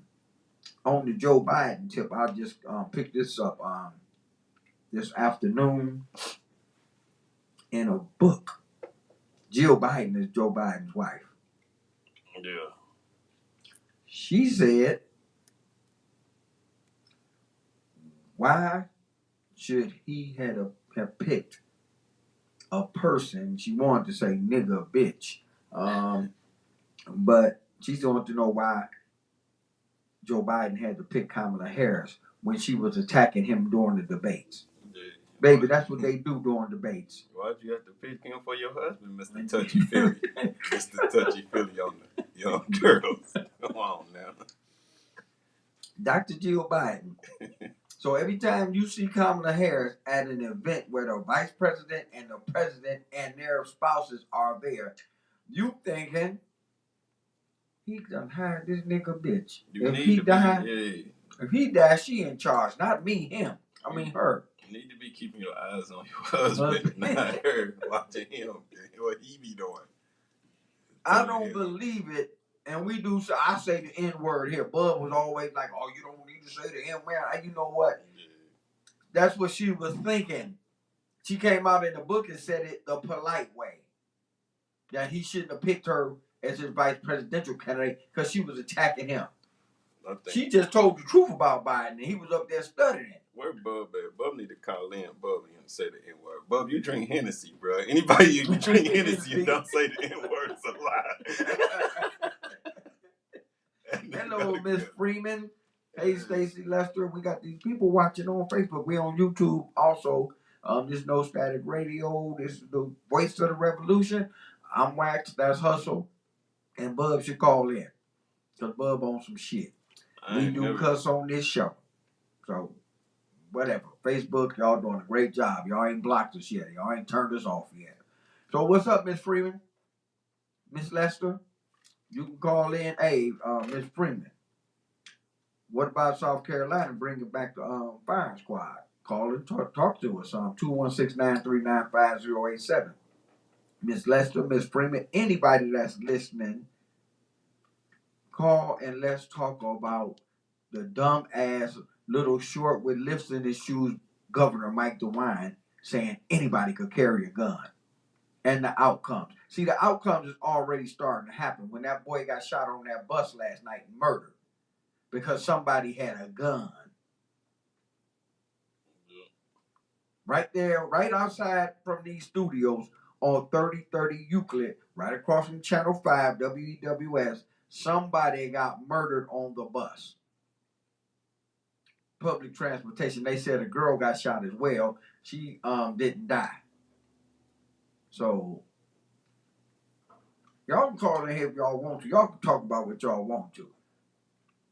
On the Joe Biden tip, I just picked this up this afternoon in a book. Jill Biden is Joe Biden's wife. Yeah. She said, why should he have picked a person? She wanted to say nigga bitch. But she wanted to know why Joe Biden had to pick Kamala Harris when she was attacking him during the debates. Yeah. Baby, that's what they do during debates. Why'd you have to pick him for your husband, Mr. Touchy Philly? Mr. Touchy Philly on the young girls. Come on now. Dr. Jill Biden. So every time you see Kamala Harris at an event where the vice president and the president and their spouses are there, you thinking, he done hired this nigga bitch. If he dies, she in charge. Not me, him. I mean her. You need to be keeping your eyes on your husband, not her. Watching him, what he be doing. I don't believe it. And we do, so I say the N-word here. Bub was always like, oh, you don't need to say the N-word. You know what? Yeah. That's what she was thinking. She came out in the book and said it the polite way. That he shouldn't have picked her as his vice presidential candidate because she was attacking him. She just told the truth about Biden, and he was up there studying. Where Bub at? Bub need to call in Bub and say the N-word. Bub, you drink Hennessy, bro. Anybody you drink Hennessy and don't say the N-word is a lie. Hello, Miss Freeman. Hey, Stacey Lester. We got these people watching on Facebook. We on YouTube also. This No Static Radio. This is the Voice of the Revolution. I'm Wax. That's Hustle. And Bub should call in. Because Bub on some shit. We do cuss on this show. So, whatever. Facebook, y'all doing a great job. Y'all ain't blocked us yet. Y'all ain't turned us off yet. So, what's up, Miss Freeman? Miss Lester? You can call in. Hey, Miss Freeman. What about South Carolina bringing back the firing squad? Call and talk to us. 216-939-5087. Miss Lester, Miss Freeman, anybody that's listening, call and let's talk about the dumb ass little short with lifts in his shoes Governor Mike DeWine saying anybody could carry a gun. And the outcomes. See, the outcomes is already starting to happen. When that boy got shot on that bus last night and murdered because somebody had a gun. Right there, right outside from these studios on 3030 Euclid, right across from Channel 5, WEWS, somebody got murdered on the bus. Public transportation. They said a girl got shot as well. She didn't die. So, y'all can call in here if y'all want to. Y'all can talk about what y'all want to.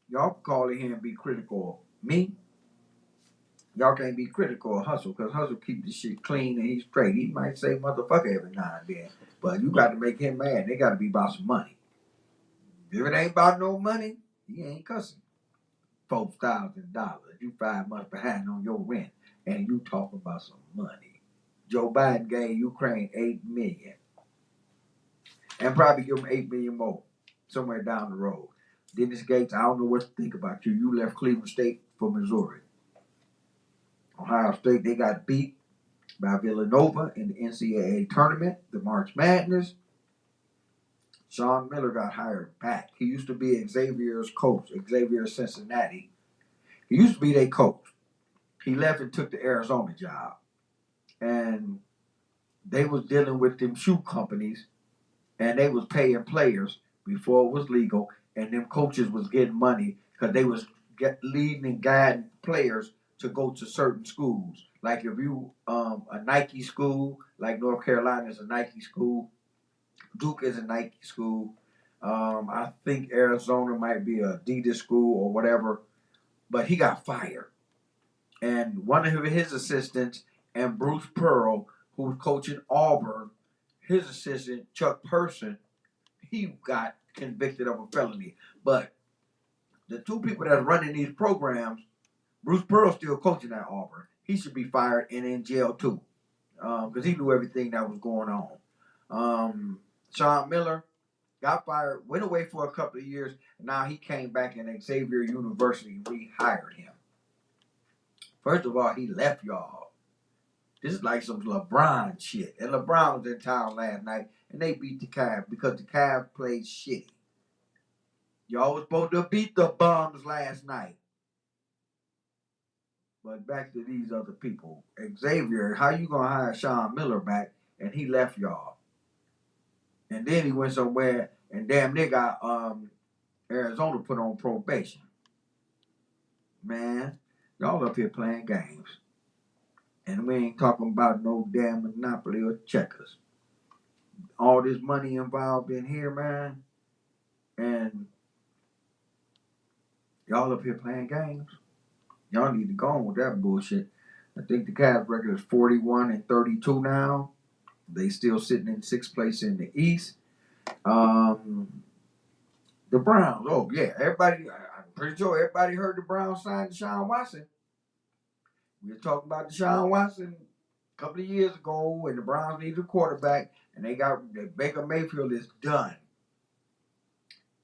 Y'all can call in here and be critical of me, Y'all can't be critical of Hustle because Hustle keep the shit clean and he's straight. He might say motherfucker every now and then, but you got to make him mad. They got to be about some money. If it ain't about no money, he ain't cussing. $4,000. You 5 months behind on your rent, and you talking about some money. Joe Biden gave Ukraine $8 million, and probably give them $8 million more somewhere down the road. Dennis Gates, I don't know what to think about you. You left Cleveland State for Missouri. Ohio State, they got beat by Villanova in the NCAA tournament, the March Madness. Sean Miller got hired back. He used to be Xavier's coach, Xavier Cincinnati. He used to be their coach. He left and took the Arizona job. And they was dealing with them shoe companies, and they was paying players before it was legal, and them coaches was getting money because they was leading and guiding players to go to certain schools. Like if you a Nike school, like North Carolina is a Nike school, Duke is a Nike school. I think Arizona might be a Adidas school or whatever, but he got fired. And one of his assistants and Bruce Pearl, who was coaching Auburn, his assistant Chuck Person, he got convicted of a felony. But the two people that's running these programs, Bruce Pearl's still coaching at Auburn. He should be fired and in jail too, because he knew everything that was going on. Sean Miller got fired, went away for a couple of years, and now he came back and Xavier University rehired him. First of all, he left y'all. This is like some LeBron shit. And LeBron was in town last night, and they beat the Cavs because the Cavs played shitty. Y'all was supposed to beat the Bums last night. But back to these other people. Xavier, how you gonna hire Sean Miller back and he left y'all? And then he went somewhere and damn near got Arizona put on probation. Man, y'all up here playing games. And we ain't talking about no damn Monopoly or checkers. All this money involved in here, man. And y'all up here playing games. Y'all need to go on with that bullshit. I think the Cavs record is 41-32 now. They still sitting in 6th place in the East. The Browns. Oh yeah, everybody. I'm pretty sure everybody heard the Browns sign Deshaun Watson. We were talking about Deshaun Watson a couple of years ago when the Browns needed a quarterback, and they got Baker Mayfield is done.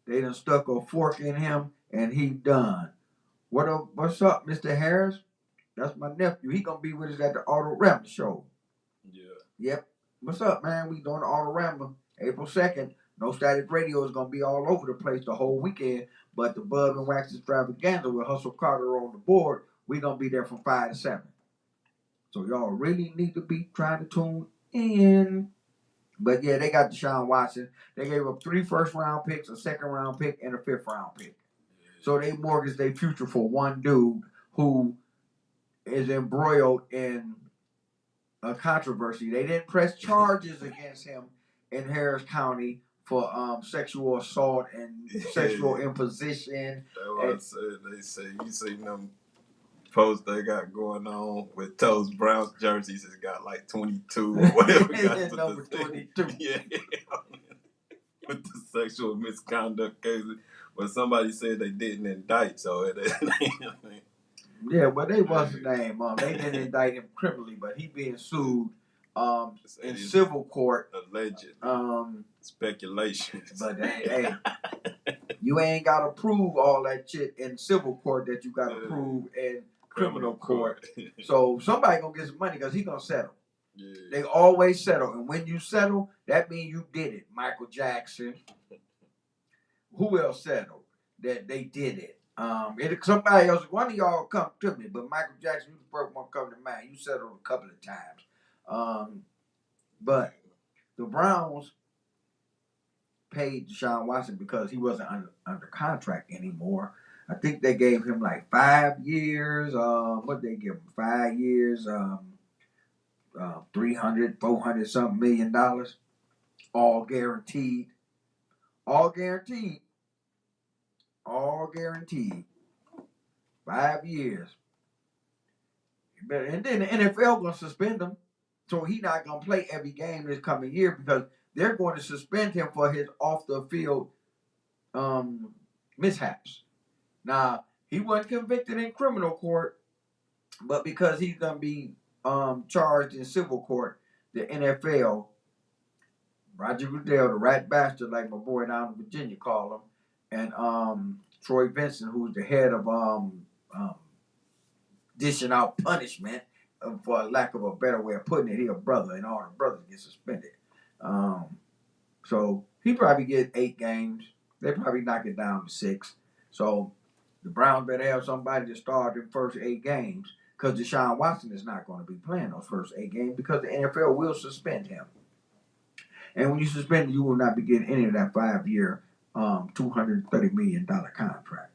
They done stuck a fork in him, and he done. What's up, Mr. Harris? That's my nephew. He gonna be with us at the Auto Ramble show. Yeah. Yep. What's up, man? We doing the Auto Ramble April 2nd. No Static Radio is gonna be all over the place the whole weekend, but the Bub and Wax Extravaganza with Hustle Carter on the board, we gonna be there from 5 to 7. So y'all really need to be trying to tune in. But yeah, they got Deshaun Watson. They gave up 3 first-round picks, a second-round pick, and a 5th-round pick. So they mortgaged their future for one dude who is embroiled in a controversy. They didn't press charges against him in Harris County for sexual assault and sexual imposition. That's what I said. They say you seen them posts they got going on with Toast Browns jerseys. It's got like 22 or whatever. Got number 22. Yeah. With the sexual misconduct cases. But somebody said they didn't indict, so it ain't. Yeah, but they wasn't name. They didn't indict him criminally, but he being sued in civil court. Alleged. Speculation. But hey, you ain't got to prove all that shit in civil court that you got to prove in criminal court. So somebody gonna get some money because he gonna settle. Yeah. They always settle, and when you settle, that means you did it. Michael Jackson. Who else settled that they did it? Somebody else. One of y'all come to me, but Michael Jackson, you the first one come to mind. You settled a couple of times. But the Browns paid Deshaun Watson because he wasn't under contract anymore. I think they gave him like 5 years. What they give him? 5 years. 300, 400 something $1 million. All guaranteed. All guaranteed. All guaranteed. 5 years. And then the NFL gonna suspend him, so he not gonna play every game this coming year because they're going to suspend him for his off the field mishaps. Now he wasn't convicted in criminal court, but because he's gonna be charged in civil court, the NFL, Roger Goodell, the rat bastard, like my boy down in Virginia call him, and Troy Vincent, who's the head of dishing out punishment, for lack of a better way of putting it, he a brother, and all the brothers get suspended. So he probably get 8 games. They probably knock it down to 6. So the Browns better have somebody to start the first 8 games because Deshaun Watson is not going to be playing those first 8 games because the NFL will suspend him. And when you suspend, you will not be getting any of that 5-year, $230 million contract.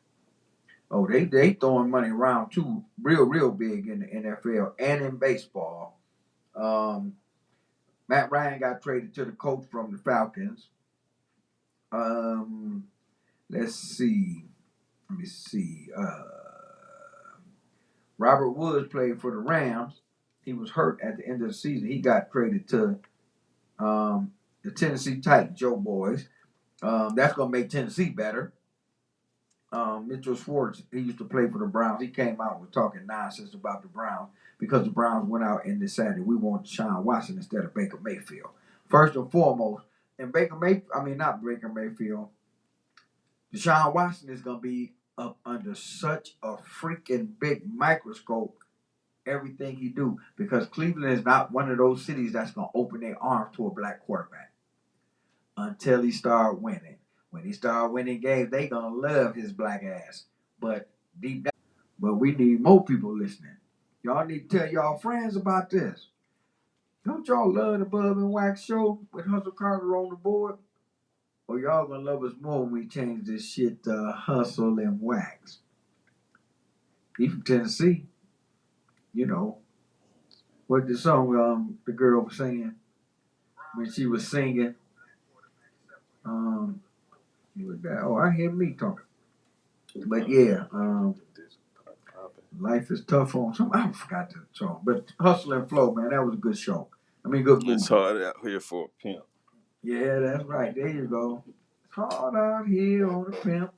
Oh, they throwing money around too, real big in the NFL and in baseball. Matt Ryan got traded to the coach from the Falcons. Let's see. Let me see. Robert Woods played for the Rams. He was hurt at the end of the season. He got traded to the Tennessee Titans, Joe Boys. That's gonna make Tennessee better. Mitchell Schwartz, he used to play for the Browns. He came out and was talking nonsense about the Browns because the Browns went out and decided we want Deshaun Watson instead of Baker Mayfield. First and foremost, and not Baker Mayfield, Deshaun Watson is going to be up under such a freaking big microscope, everything he do, because Cleveland is not one of those cities that's going to open their arms to a black quarterback until he start winning. When he start winning games, they going to love his black ass. But we need more people listening. Y'all need to tell y'all friends about this. Don't y'all love the Bub and Wax show with Hustle Carter on the board? Or y'all gonna love us more when we change this shit to Hustle and Wax? He from Tennessee. You know, what the song the girl was singing when she was singing. I hear me talking. But yeah, Life is Tough on some. I forgot the song. But Hustle and Flow, man, that was a good show. Good movie. It's hard out here for a pimp. Yeah, that's right. There you go. It's hard out here on the pimp.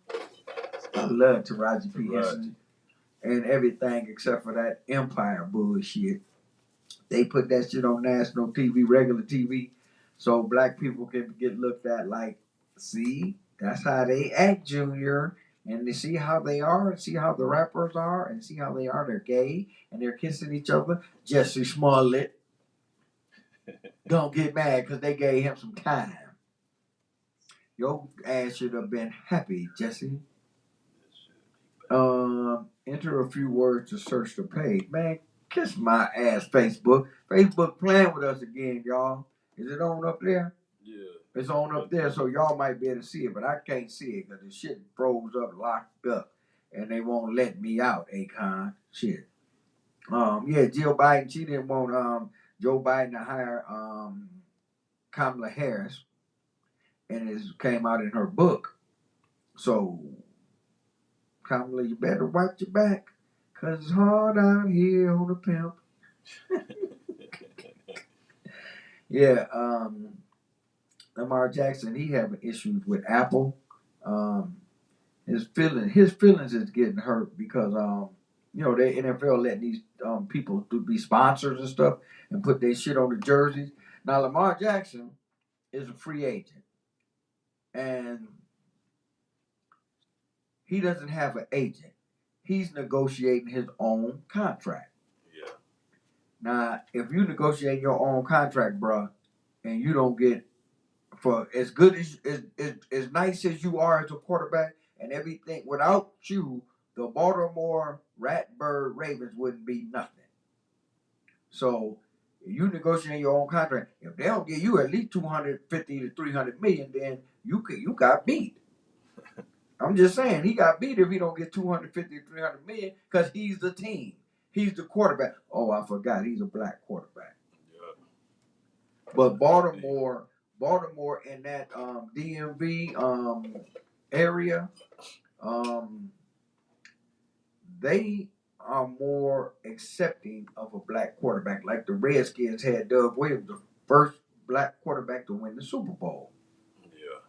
I love Taraji P. Henson and everything except for that Empire bullshit. They put that shit on national TV, regular TV, so black people can get looked at like, see, that's how they act, Junior. And they see how they are, and see how the rappers are, and see how they are. They're gay, and they're kissing each other. Jesse Smollett. Don't get mad because they gave him some time. Your ass should have been happy, Jesse. Enter a few words to search the page. Man, kiss my ass, Facebook. Facebook playing with us again, y'all. Is it on up there? Yeah. It's on up there, so y'all might be able to see it, but I can't see it because the shit froze up, locked up, and they won't let me out, Akon. Shit. Jill Biden, she didn't want Joe Biden to hire Kamala Harris, and it came out in her book. So, Kamala, you better watch your back, because it's hard out here on the pimp. Yeah, Lamar Jackson, he having issues with Apple. His feelings is getting hurt because the NFL letting these people be sponsors and stuff and put their shit on the jerseys. Now Lamar Jackson is a free agent, and he doesn't have an agent. He's negotiating his own contract. Yeah. Now, if you negotiate your own contract, bruh, and you don't get for as good as nice as you are as a quarterback and everything, without you, the Baltimore Ratbird Ravens wouldn't be nothing. So if you negotiate your own contract, if they don't give you at least 250 to 300 million, then you got beat. I'm just saying he got beat if he don't get 250 to 300 million because he's the team. He's the quarterback. Oh, I forgot he's a black quarterback. Yeah. But Baltimore in that DMV area, they are more accepting of a black quarterback. Like the Redskins had Doug Williams, the first black quarterback to win the Super Bowl. Yeah.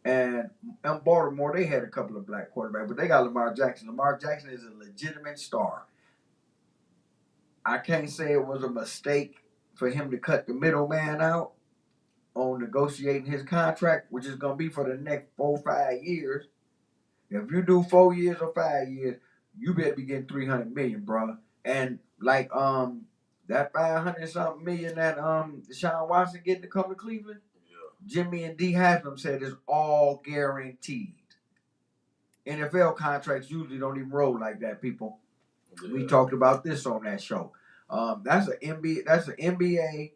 And in Baltimore, they had a couple of black quarterbacks, but they got Lamar Jackson. Lamar Jackson is a legitimate star. I can't say it was a mistake for him to cut the middleman out on negotiating his contract, which is going to be for the next 4 or 5 years. If you do 4 years or 5 years, you better be getting $300 million, bro. And like that 500 something million that Deshaun Watson getting to come to Cleveland, Jimmy and D Haslam said is all guaranteed. NFL contracts usually don't even roll like that, people. Yeah. We talked about this on that show. That's an NBA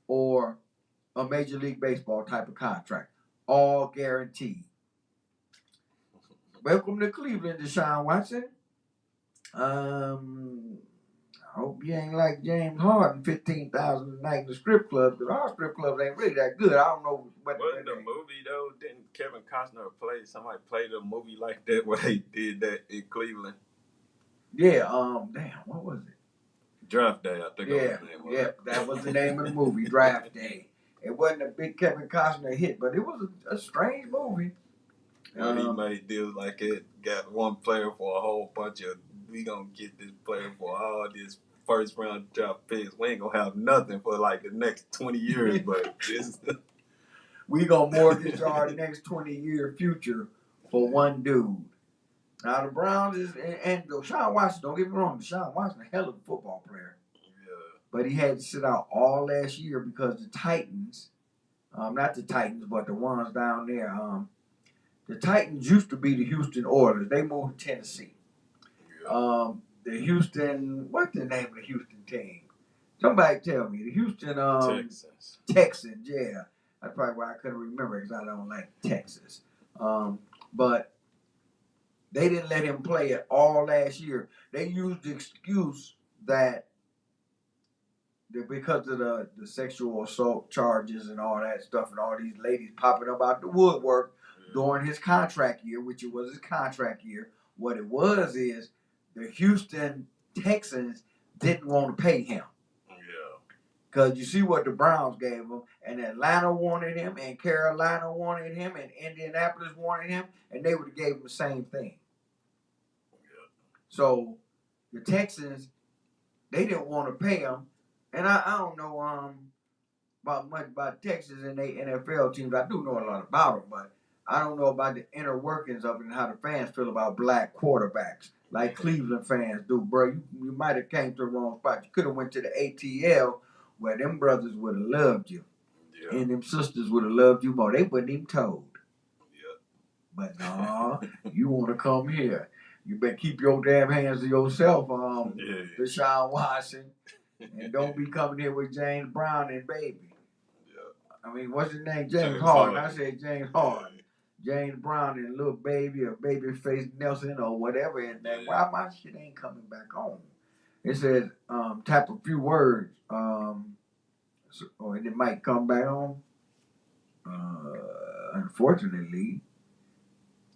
or a Major League Baseball type of contract, all guaranteed. Welcome to Cleveland, Deshaun Watson. I hope you ain't like James Harden, 15,000 a night in the strip club, because our strip clubs ain't really that good. I don't know what. Wasn't the movie though? Didn't Kevin Costner somebody played a movie like that where they did that in Cleveland? Yeah. Damn, what was it? Draft Day, I think. Yeah, that was the name of the movie, Draft Day. It wasn't a big Kevin Costner hit, but it was a strange movie. Well, he made deals like it. Got one player for a whole bunch of. We gonna get this player for all this first round draft picks. We ain't gonna have nothing for like the next 20 years, but we gonna mortgage our next 20-year future for one dude. Now the Browns and Deshaun Watson. Don't get me wrong, Deshaun Watson a hell of a football player. Yeah. But he had to sit out all last year because the Titans, not the Titans, but the ones down there. The Titans used to be the Houston Oilers. They moved to Tennessee. Yeah. The Houston, what's the name of the Houston team? Somebody tell me. The Houston Texans. Yeah, that's probably why I couldn't remember because I don't like Texas. But they didn't let him play it all last year. They used the excuse that because of the sexual assault charges and all that stuff and all these ladies popping up out the woodwork during his contract year, which it was his contract year. What it was is the Houston Texans didn't want to pay him. Because you see what the Browns gave him, and Atlanta wanted him, and Carolina wanted him, and Indianapolis wanted him, and they would have gave him the same thing. So the Texans, they didn't want to pay him. And I don't know much about Texas and they NFL teams. I do know a lot about them, but I don't know about the inner workings of it and how the fans feel about black quarterbacks, like Cleveland fans do, bro. You might have came to the wrong spot. You could have went to the ATL where them brothers would have loved you, and them sisters would have loved you more. They wasn't even told. But no, you want to come here. You better keep your damn hands to yourself, Deshaun Watson. And don't be coming here with James Brown and baby. I mean, what's his name? James Harden. I said James Harden. James Brown and little baby or Babyface Nelson or whatever. And then why my shit ain't coming back on? It says tap a few words. And it might come back on. Unfortunately.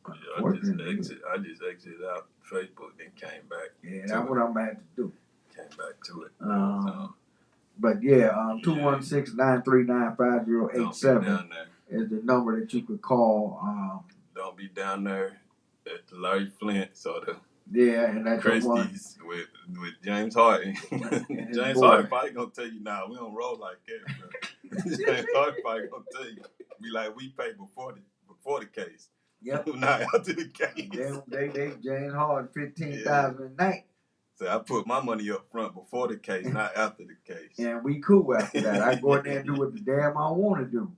I just exited out Facebook and came back. Yeah, that's what I'm going to have to do. Came back to it. But yeah, 216-939-5087 is the number that you could call. Don't be down there at the Larry Flint or and that's Christie's with James Harden. James Harden probably gonna tell you, nah, we don't roll like that, bro. James Harden probably gonna tell you, be like, we pay before the case. Yep. Not after the case. They James Harden 15,000 a night. So I put my money up front before the case, not after the case. And we cool after that. I go in there and do what the damn I want to do.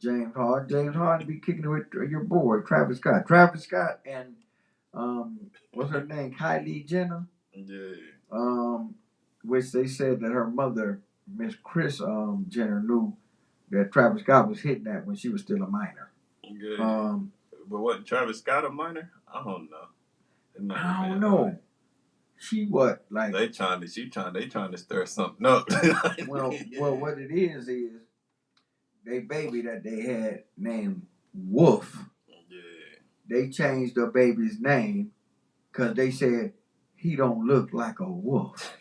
James Harden be kicking it with your boy, Travis Scott. Travis Scott and, what's her name? Kylie Jenner? Yeah. Which they said that her mother, Miss Kris Jenner, knew that Travis Scott was hitting that when she was still a minor. Yeah. But wasn't Travis Scott a minor? I don't know. I don't know. She what? Like they trying to stir something up. well, what it is they baby that they had named Wolf. Yeah. They changed the baby's name because they said he don't look like a wolf.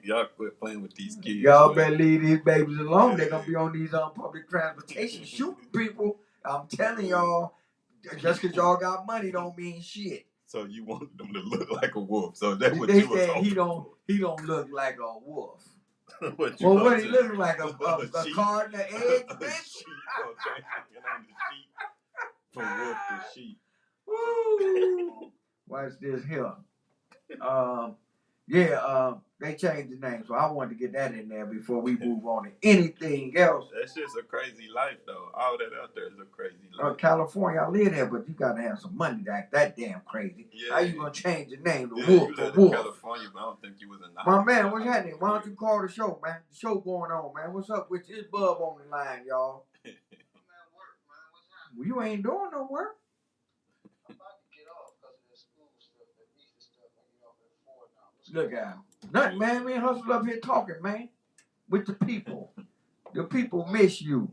Y'all quit playing with these kids. Y'all man. better leave these babies alone. They're gonna be on these public transportation shooting people. I'm telling y'all, just because y'all got money don't mean shit. So you want them to look like a wolf. So that's what They you was said hoping he don't look like a wolf. what you Well, what gonna he do? looking like? A sheep? cardinal egg, A bitch? sheep. Gonna change it on the sheep from wolf to sheep. Woo! Watch this here. They changed the name, so I wanted to get that in there before we move on to anything else. That's just a crazy life, though. All that out there is a crazy life. California, I live there, but you gotta have some money to act that damn crazy. Yeah. How you gonna change the name to Yeah, Wolf you to lived in Wolf? California, but I don't think you was in the My house. man, what's happening? Why don't you call the show, man? The show going on, man. What's up with this bub on the line, y'all? Well, you ain't doing no work. Look out. Nothing, man. We hustle up here talking, man. With the people. The people miss you.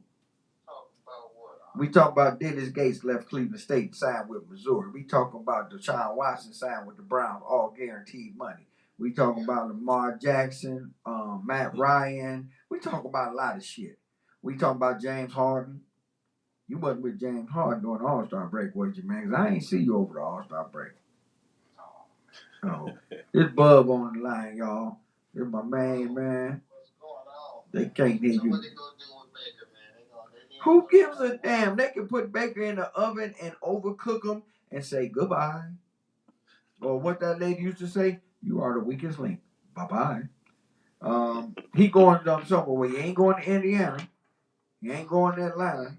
We talk about Dennis Gates left Cleveland State, signed with Missouri. We talking about Deshaun Watson signed with the Browns, all guaranteed money. We talking about Lamar Jackson, Matt Ryan. We talking about a lot of shit. We talking about James Harden. You wasn't with James Harden during the All-Star break, was you, man? 'Cause I ain't see you over the All-Star break. Oh, this Bub on the line, y'all. This my main man. They can't hear you. Who gives a damn? They can put Baker in the oven and overcook him and say goodbye. Or what that lady used to say, you are the weakest link. Bye-bye. He going somewhere. He ain't going to Indiana. He ain't going to Atlanta.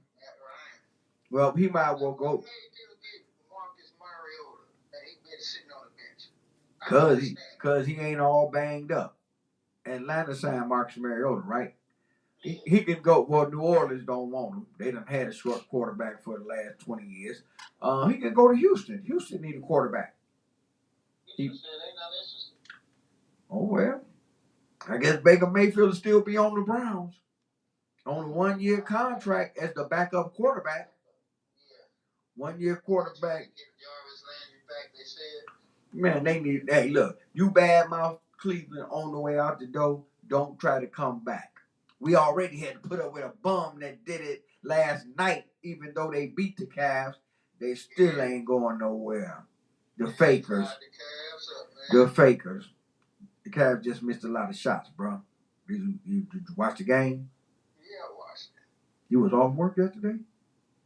Well, he might well go. Cause he ain't all banged up. Atlanta signed Marcus Mariota, right? He can go. Well, New Orleans don't want him. They done had a short quarterback for the last 20 years. He can go to Houston. Houston need a quarterback. Oh, well. I guess Baker Mayfield will still be on the Browns. On a 1-year contract as the backup quarterback. 1-year quarterback. Man, they need. Hey, look. You badmouth Cleveland on the way out the door. Don't try to come back. We already had to put up with a bum that did it last night, even though they beat the Cavs. They still ain't going nowhere. The fakers. The fakers. The Cavs just missed a lot of shots, bro. Did you watch the game? Yeah, I watched it. You was off work yesterday?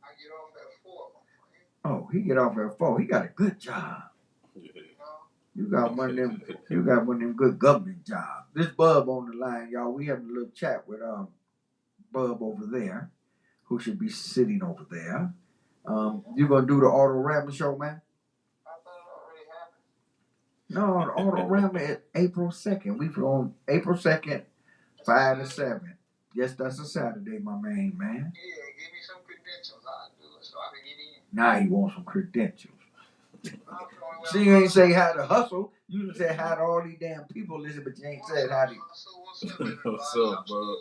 I get off at 4. Oh, he get off at 4. He got a good job. You got one of them. You got one of them good government jobs. This Bub on the line, y'all. We having a little chat with Bub over there, who should be sitting over there. You gonna do the Auto Rammer show, man? I thought it already happened. No, the Auto Rammer is April 2nd. We on April 2nd, 5 to 7. Yes, that's a Saturday, my man. Yeah, give me some credentials. I'll do it so I can get in. Now you want some credentials. See, you ain't say how to hustle. You just said how to all these damn people listen, but you ain't said how to. What's up, bro?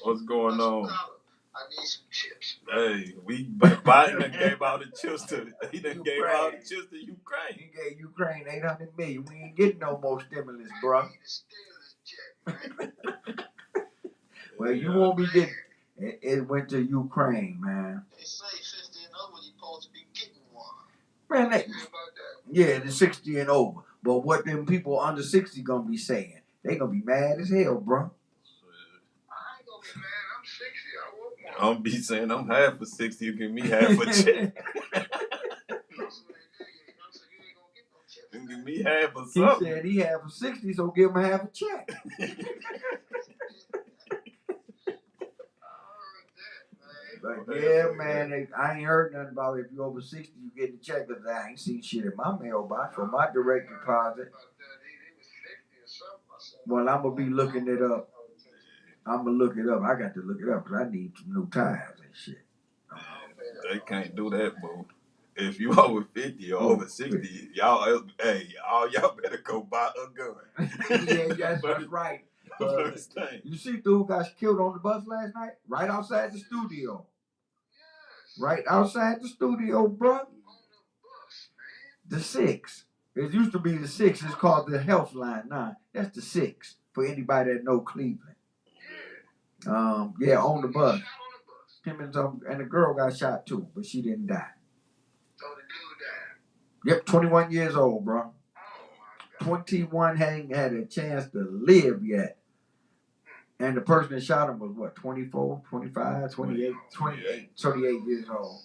What's going on? I need some chips. Hey, Biden done gave all the chips to. He done gave all the chips to Ukraine. He gave Ukraine $800 million. We ain't getting no more stimulus, bro. Well, you won't be getting. It went to Ukraine, man. They say 50 and over, you're supposed to be getting one. Man, yeah, the 60 and over. But what them people under 60 gonna be saying? They gonna be mad as hell, bro. I ain't gonna be mad. I'm 60. I want one. I'm be saying I'm half for 60. You give me half a check. You give me half of something. He said he half for 60, so give him half a check. But yeah, man, I ain't heard nothing about if you over 60, you get a check. Cause I ain't seen shit in my mailbox or my direct deposit. Well, I'm gonna be looking it up. I'm gonna look it up. I got to look it up because I need some new tires and shit. They can't do that, boo. If you over 50 or over 60, y'all better go buy a gun. Yeah, that's right. First thing. You see, dude got killed on the bus last night, right outside the studio. Right outside the studio, bro. The 6. It used to be the 6. It's called the Health Line now. That's the 6 for anybody that know Cleveland. Yeah, on the bus. Him and the girl got shot too, but she didn't die. So the dude died. Yep, 21 years old, bro. Oh my God. 21 hadn't had a chance to live yet. And the person that shot him was what, 24, 25, 28 years old.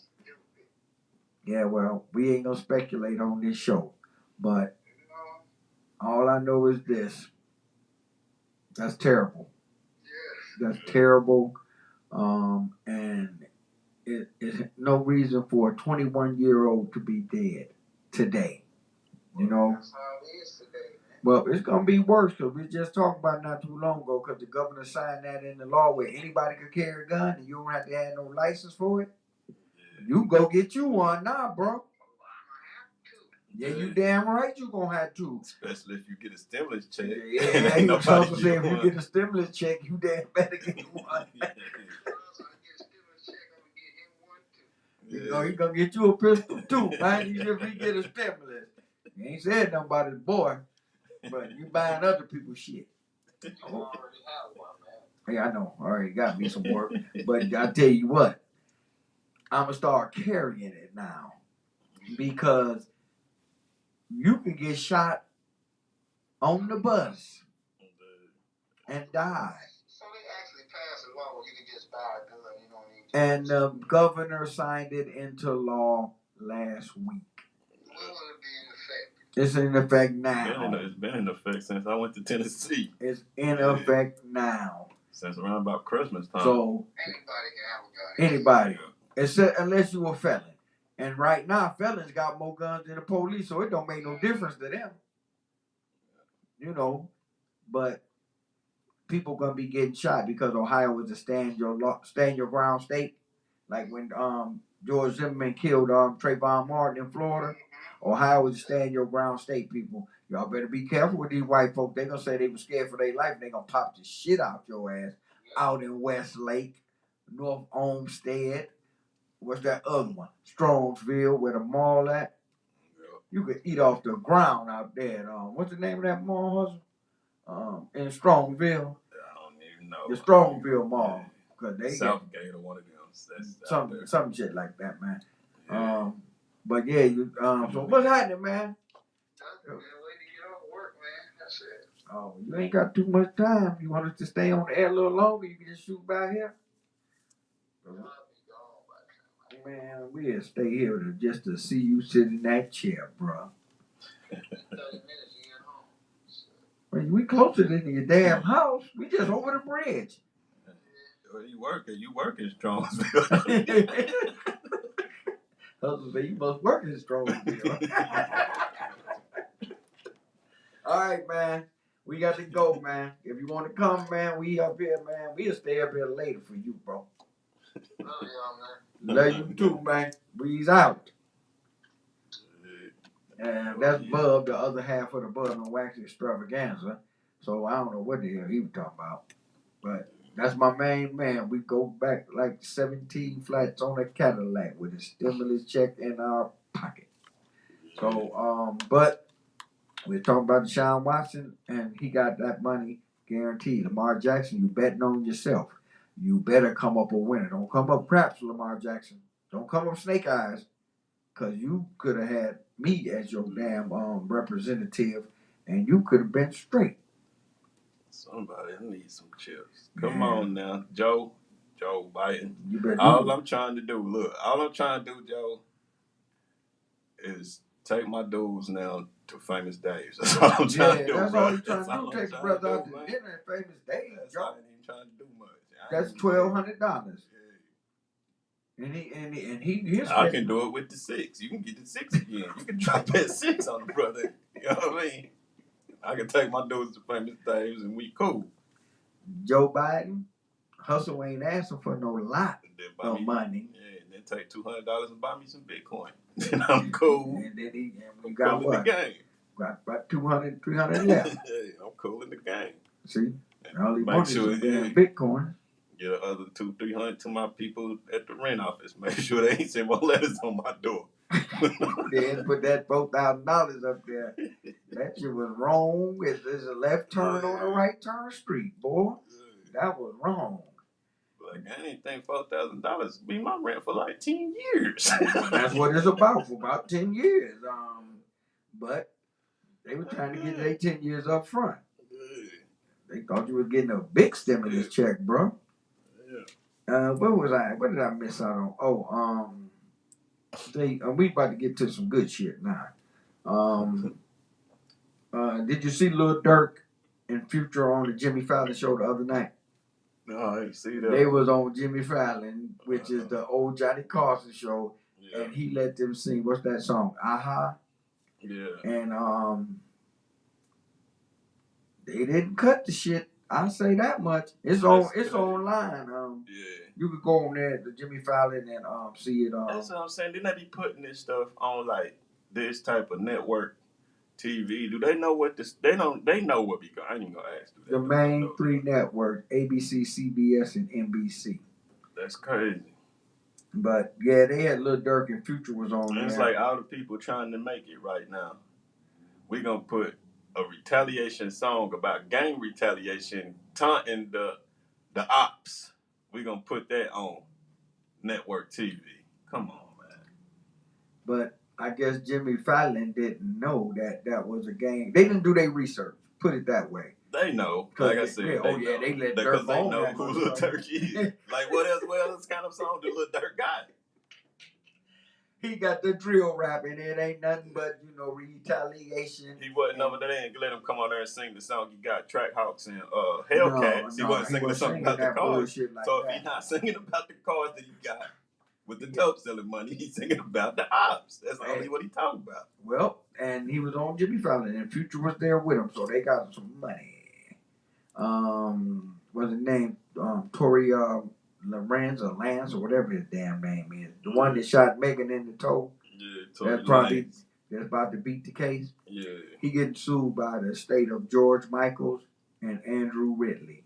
Yeah, well, we ain't gonna speculate on this show. But all I know is this. That's terrible. Yes. That's terrible. And it is no reason for a 21-year-old to be dead today. You know? That's how it is today, man. Well, it's going to be worse because we just talked about it not too long ago because the governor signed that in the law where anybody could carry a gun and you don't have to have no license for it. You go get you one now, bro. Yeah, you damn right you gonna have to. Especially if you get a stimulus check. Yeah, he was supposed to say if you get a stimulus check, you damn better get one. You know, he gonna get you a pistol too, man. Even if he get a stimulus. He ain't said nothing about his boy, but you buying other people's shit. I already have one, man. Yeah, I know. Already got me some work. But I tell you what, I'm gonna start carrying it now because you can get shot on the bus and die. So they actually passed a law where you can just buy a gun, you don't need to. And the governor signed it into law last week. When will it be in effect? It's in effect now. It's been in effect since I went to Tennessee. It's in effect now. Since around about Christmas time. So Anybody can have a gun. anybody, except unless you a felon. And right now, felons got more guns than the police, so it don't make no difference to them. You know, but people gonna be getting shot because Ohio is a stand your ground state. Like when George Zimmerman killed Trayvon Martin in Florida, Ohio is a stand your ground state. People, y'all better be careful with these white folk. They gonna say they were scared for their life. And they gonna pop the shit out your ass out in Westlake, North Olmsted. What's that other one? Strongsville, where the mall at. You could eat off the ground out there. What's the name of that mall, hustle? In Strongsville. I don't even know. The Strongsville Mall. Cause they Southgate or one of them. That's some shit like that, man. Yeah. But yeah, so what's happening, man? Waiting to get off work, man. That's it. Oh, you ain't got too much time. You want us to stay on the air a little longer? You can just shoot by here. Man, we'll stay here just to see you sit in that chair, bro. 30 minutes to get home. Well, we closer than your damn house. We just over the bridge. Well, you working strong. Husband say you must work in Strongsville. All right, man. We got to go, man. If you want to come, man, we up here, man. We'll stay up here later for you, bro. Love y'all, man. Love you too, man. We's out. And that's Bub, the other half of the Bub and Wax extravaganza. So I don't know what the hell he was talking about. But that's my main man. We go back like 17 flats on a Cadillac with a stimulus check in our pocket. So, but we're talking about Deshaun Watson, and he got that money guaranteed. Lamar Jackson, you betting on yourself. You better come up a winner. Don't come up craps, Lamar Jackson. Don't come up snake eyes, because you could have had me as your damn representative, and you could have been straight. Somebody needs some chips. Come on now, Joe Biden. All I'm trying to do, Joe, is take my dudes now to Famous Dave's. That's all I'm trying to do. That's bro. all you're trying to do. Take your brother out to dinner at Famous Dave's, Joe. I ain't even trying to do much. That's $1,200. And he I can do it with the 6. You can get the 6 again. You can drop that 6 on the brother. You know what I mean? I can take my dudes to Famous Dave's and we cool. Joe Biden, hustle ain't asking for no lot of money. Yeah, and then take $200 and buy me some Bitcoin. And I'm cool. And then I'm got cool in the game. Got about 200, 300 left. Yeah, I'm cool in the game. See? All he wants sure is some Bitcoin. Get the other 200-300 to my people at the rent office. Make sure they ain't send more letters on my door. Then put that $4,000 up there. That shit was wrong. It's a left turn on a right turn street, boy. That was wrong. Like, I didn't think $4,000 be my rent for like 10 years. That's what it's about, for about 10 years. But they were trying to get their 10 years up front. They thought you was getting a big stimulus check, bro. What was I? What did I miss out on? Oh, we about to get to some good shit now. Did you see Lil Durk and Future on the Jimmy Fallon show the other night? No, I didn't see that. They was on Jimmy Fallon, which is the old Johnny Carson show, and he let them sing. What's that song? Aha. Yeah. And they didn't cut the shit. I'll say that much. It's online. You could go on there to Jimmy Fallon and see it. That's what I'm saying. Didn't they be putting this stuff on like this type of network TV? Do they know what this? They know what be going. I ain't even gonna ask. The main three networks: ABC, CBS, and NBC. That's crazy. But yeah, they had Lil Durk and Future was on there. It's like all the people trying to make it right now. We gonna put a retaliation song about gang retaliation, taunting the ops. We gonna put that on network TV. Come on, man. But I guess Jimmy Fallon didn't know that was a gang. They didn't do their research. Put it that way. They know. Like I said, they let Durk they on know that who Lil Durk is. Like what else kind of song did Lil Durk got? He got the drill rapping. It ain't nothing but, retaliation. He wasn't over there. They didn't let him come on there and sing the song. He got Trackhawks and Hellcats. He wasn't singing the song about the cars. Like so if he's not singing about the cars that he got with the dope selling money, he's singing about the ops. That's only what he talking about. Well, and he was on Jimmy Fallon, and Future was there with him, so they got some money. What's his name? Tory Lance or whatever his damn name is. The one that shot Megan in the toe. Yeah, that's about to beat the case. Yeah. He getting sued by the state of George Michaels and Andrew Ridley.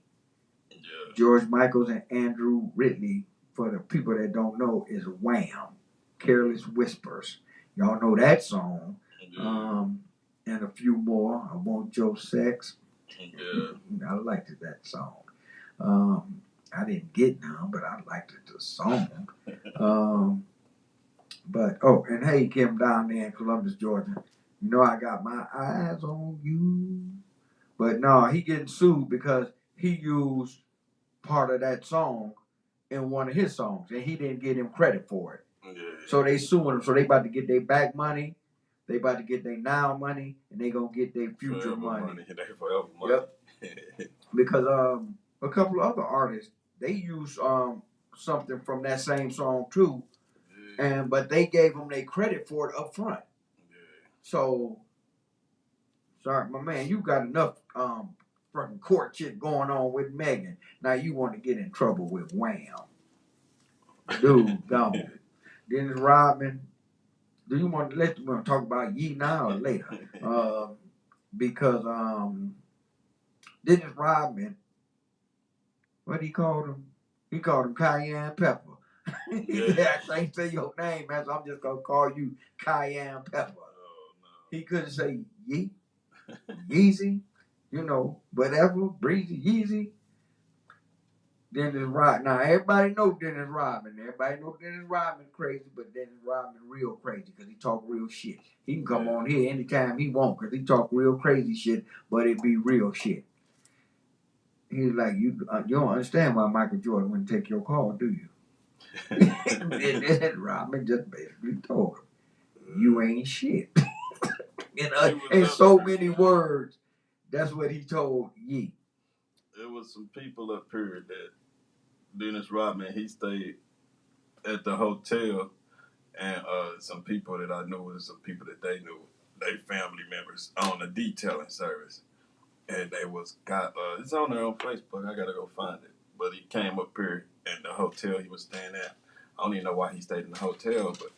Yeah. George Michaels and Andrew Ridley, for the people that don't know, is Wham. Careless Whispers. Y'all know that song. Yeah. And a few more. I Want Your Sex. Yeah. I liked that song. I didn't get none, but I liked the song. And hey, Kim down there in Columbus, Georgia. I got my eyes on you. But no, he getting sued because he used part of that song in one of his songs, and he didn't get him credit for it. Yeah. So they suing him. So they about to get their back money. They about to get their now money, and they gonna get their future money. They forever money. Yep. Because a couple of other artists, they use something from that same song too, but they gave them their credit for it up front. Yeah. So, sorry, my man, you got enough fucking court shit going on with Megan. Now you want to get in trouble with Wham. Dude, gone. Dennis Rodman. Do you want to talk about Ye now or later? Because Dennis Rodman, what he called him? He called him Cayenne Pepper. Yeah, I can't say your name, man, so I'm just gonna call you Cayenne Pepper. Oh, no. He couldn't say Ye, Yeezy, whatever, Breezy, Yeezy. Dennis Rodman. Now everybody know Dennis Rodman. Everybody know Dennis Rodman crazy, but Dennis Rodman real crazy because he talk real shit. He can come on here anytime he want because he talk real crazy shit, but it be real shit. He's like, you don't understand why Michael Jordan wouldn't take your call, do you? And Rodman just basically told him, you ain't shit. In so many words, that's what he told Ye. There was some people up here that Dennis Rodman, he stayed at the hotel, and some people that I knew and some people that they knew, they family members on the detailing service. And they it's on there on Facebook. I gotta go find it. But he came up here in the hotel he was staying at. I don't even know why he stayed in the hotel, but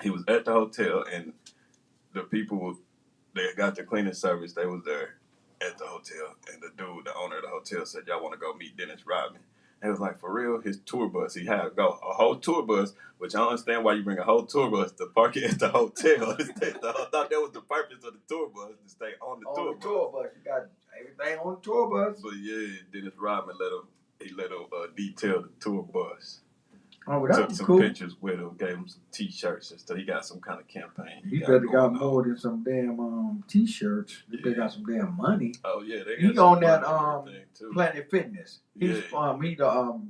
he was at the hotel, and the people that got the cleaning service, they was there at the hotel. And the owner of the hotel, said, y'all want to go meet Dennis Rodman? It was like, for real, his tour bus. He had to go a whole tour bus, which I don't understand why you bring a whole tour bus to park it at the hotel. I thought that was the purpose of the tour bus, to stay on the tour bus. You got everything on the tour bus. But yeah, Dennis Rodman let him detail the tour bus. Oh, that Took was some cool. pictures with him, gave him some T-shirts and stuff. He got some kind of campaign. He better got more than some damn T-shirts. Yeah. They got some damn money. Oh yeah, they got He on that Planet Fitness. He's he the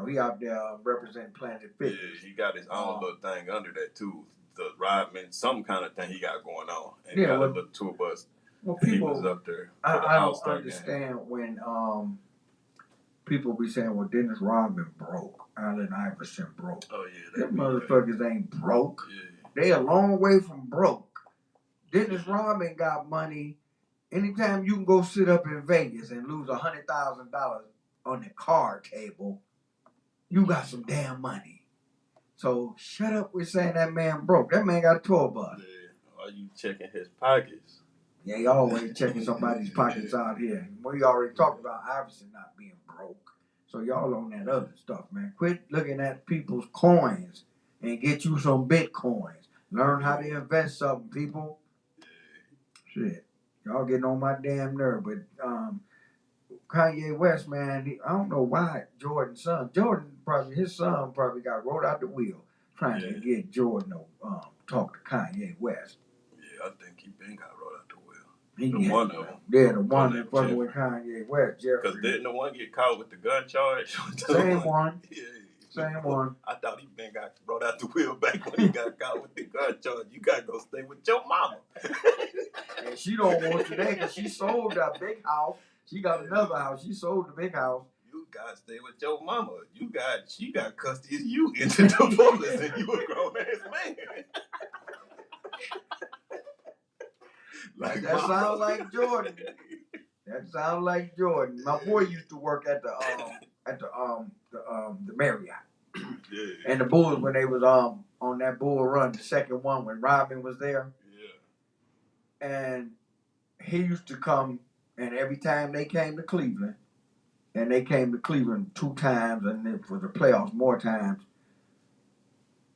he out there representing Planet Fitness. Yeah, he got his own little thing under that too. The Rodman, some kind of thing he got going on, and he got a little tour bus. Well, people, he was up there. I don't understand when people be saying, "Well, Dennis Rodman broke, Allen Iverson broke." Oh yeah, them motherfuckers ain't broke. Yeah. They a long way from broke. Dennis Rodman got money. Anytime you can go sit up in Vegas and lose $100,000 on the card table, you got some damn money. So shut up with saying that man broke. That man got a tour bus. Yeah. Are you checking his pockets? Yeah, he always checking somebody's pockets out here. We already talked about Iverson not being broke. So y'all on that other stuff, man. Quit looking at people's coins and get you some Bitcoins. Learn how to invest something, people. Shit. Y'all getting on my damn nerve. But Kanye West, man, I don't know why his son probably got rolled out the wheel trying to get Jordan to talk to Kanye West. Yeah, I think he been got rolled out the wheel. The one that fucking with Kanye West, Jeffrey. Because didn't the one get caught with the gun charge? Same one. Yeah. Same one. I thought he been got rolled out the wheel back when he got caught with the gun charge. You got to go stay with your mama. And she don't want you there because she sold that big house. She got another house. She sold the big house. You got to stay with your mama. She got custody of you into divorce and you a grown ass man. Like that sounds like Jordan. That sounds like Jordan. My boy used to work at the Marriott. Yeah. And the Bulls when they was on that Bull run, the second one when Rodman was there. Yeah. And he used to come, and every time they came to Cleveland, and they came to Cleveland 2 times, and then for the playoffs more times,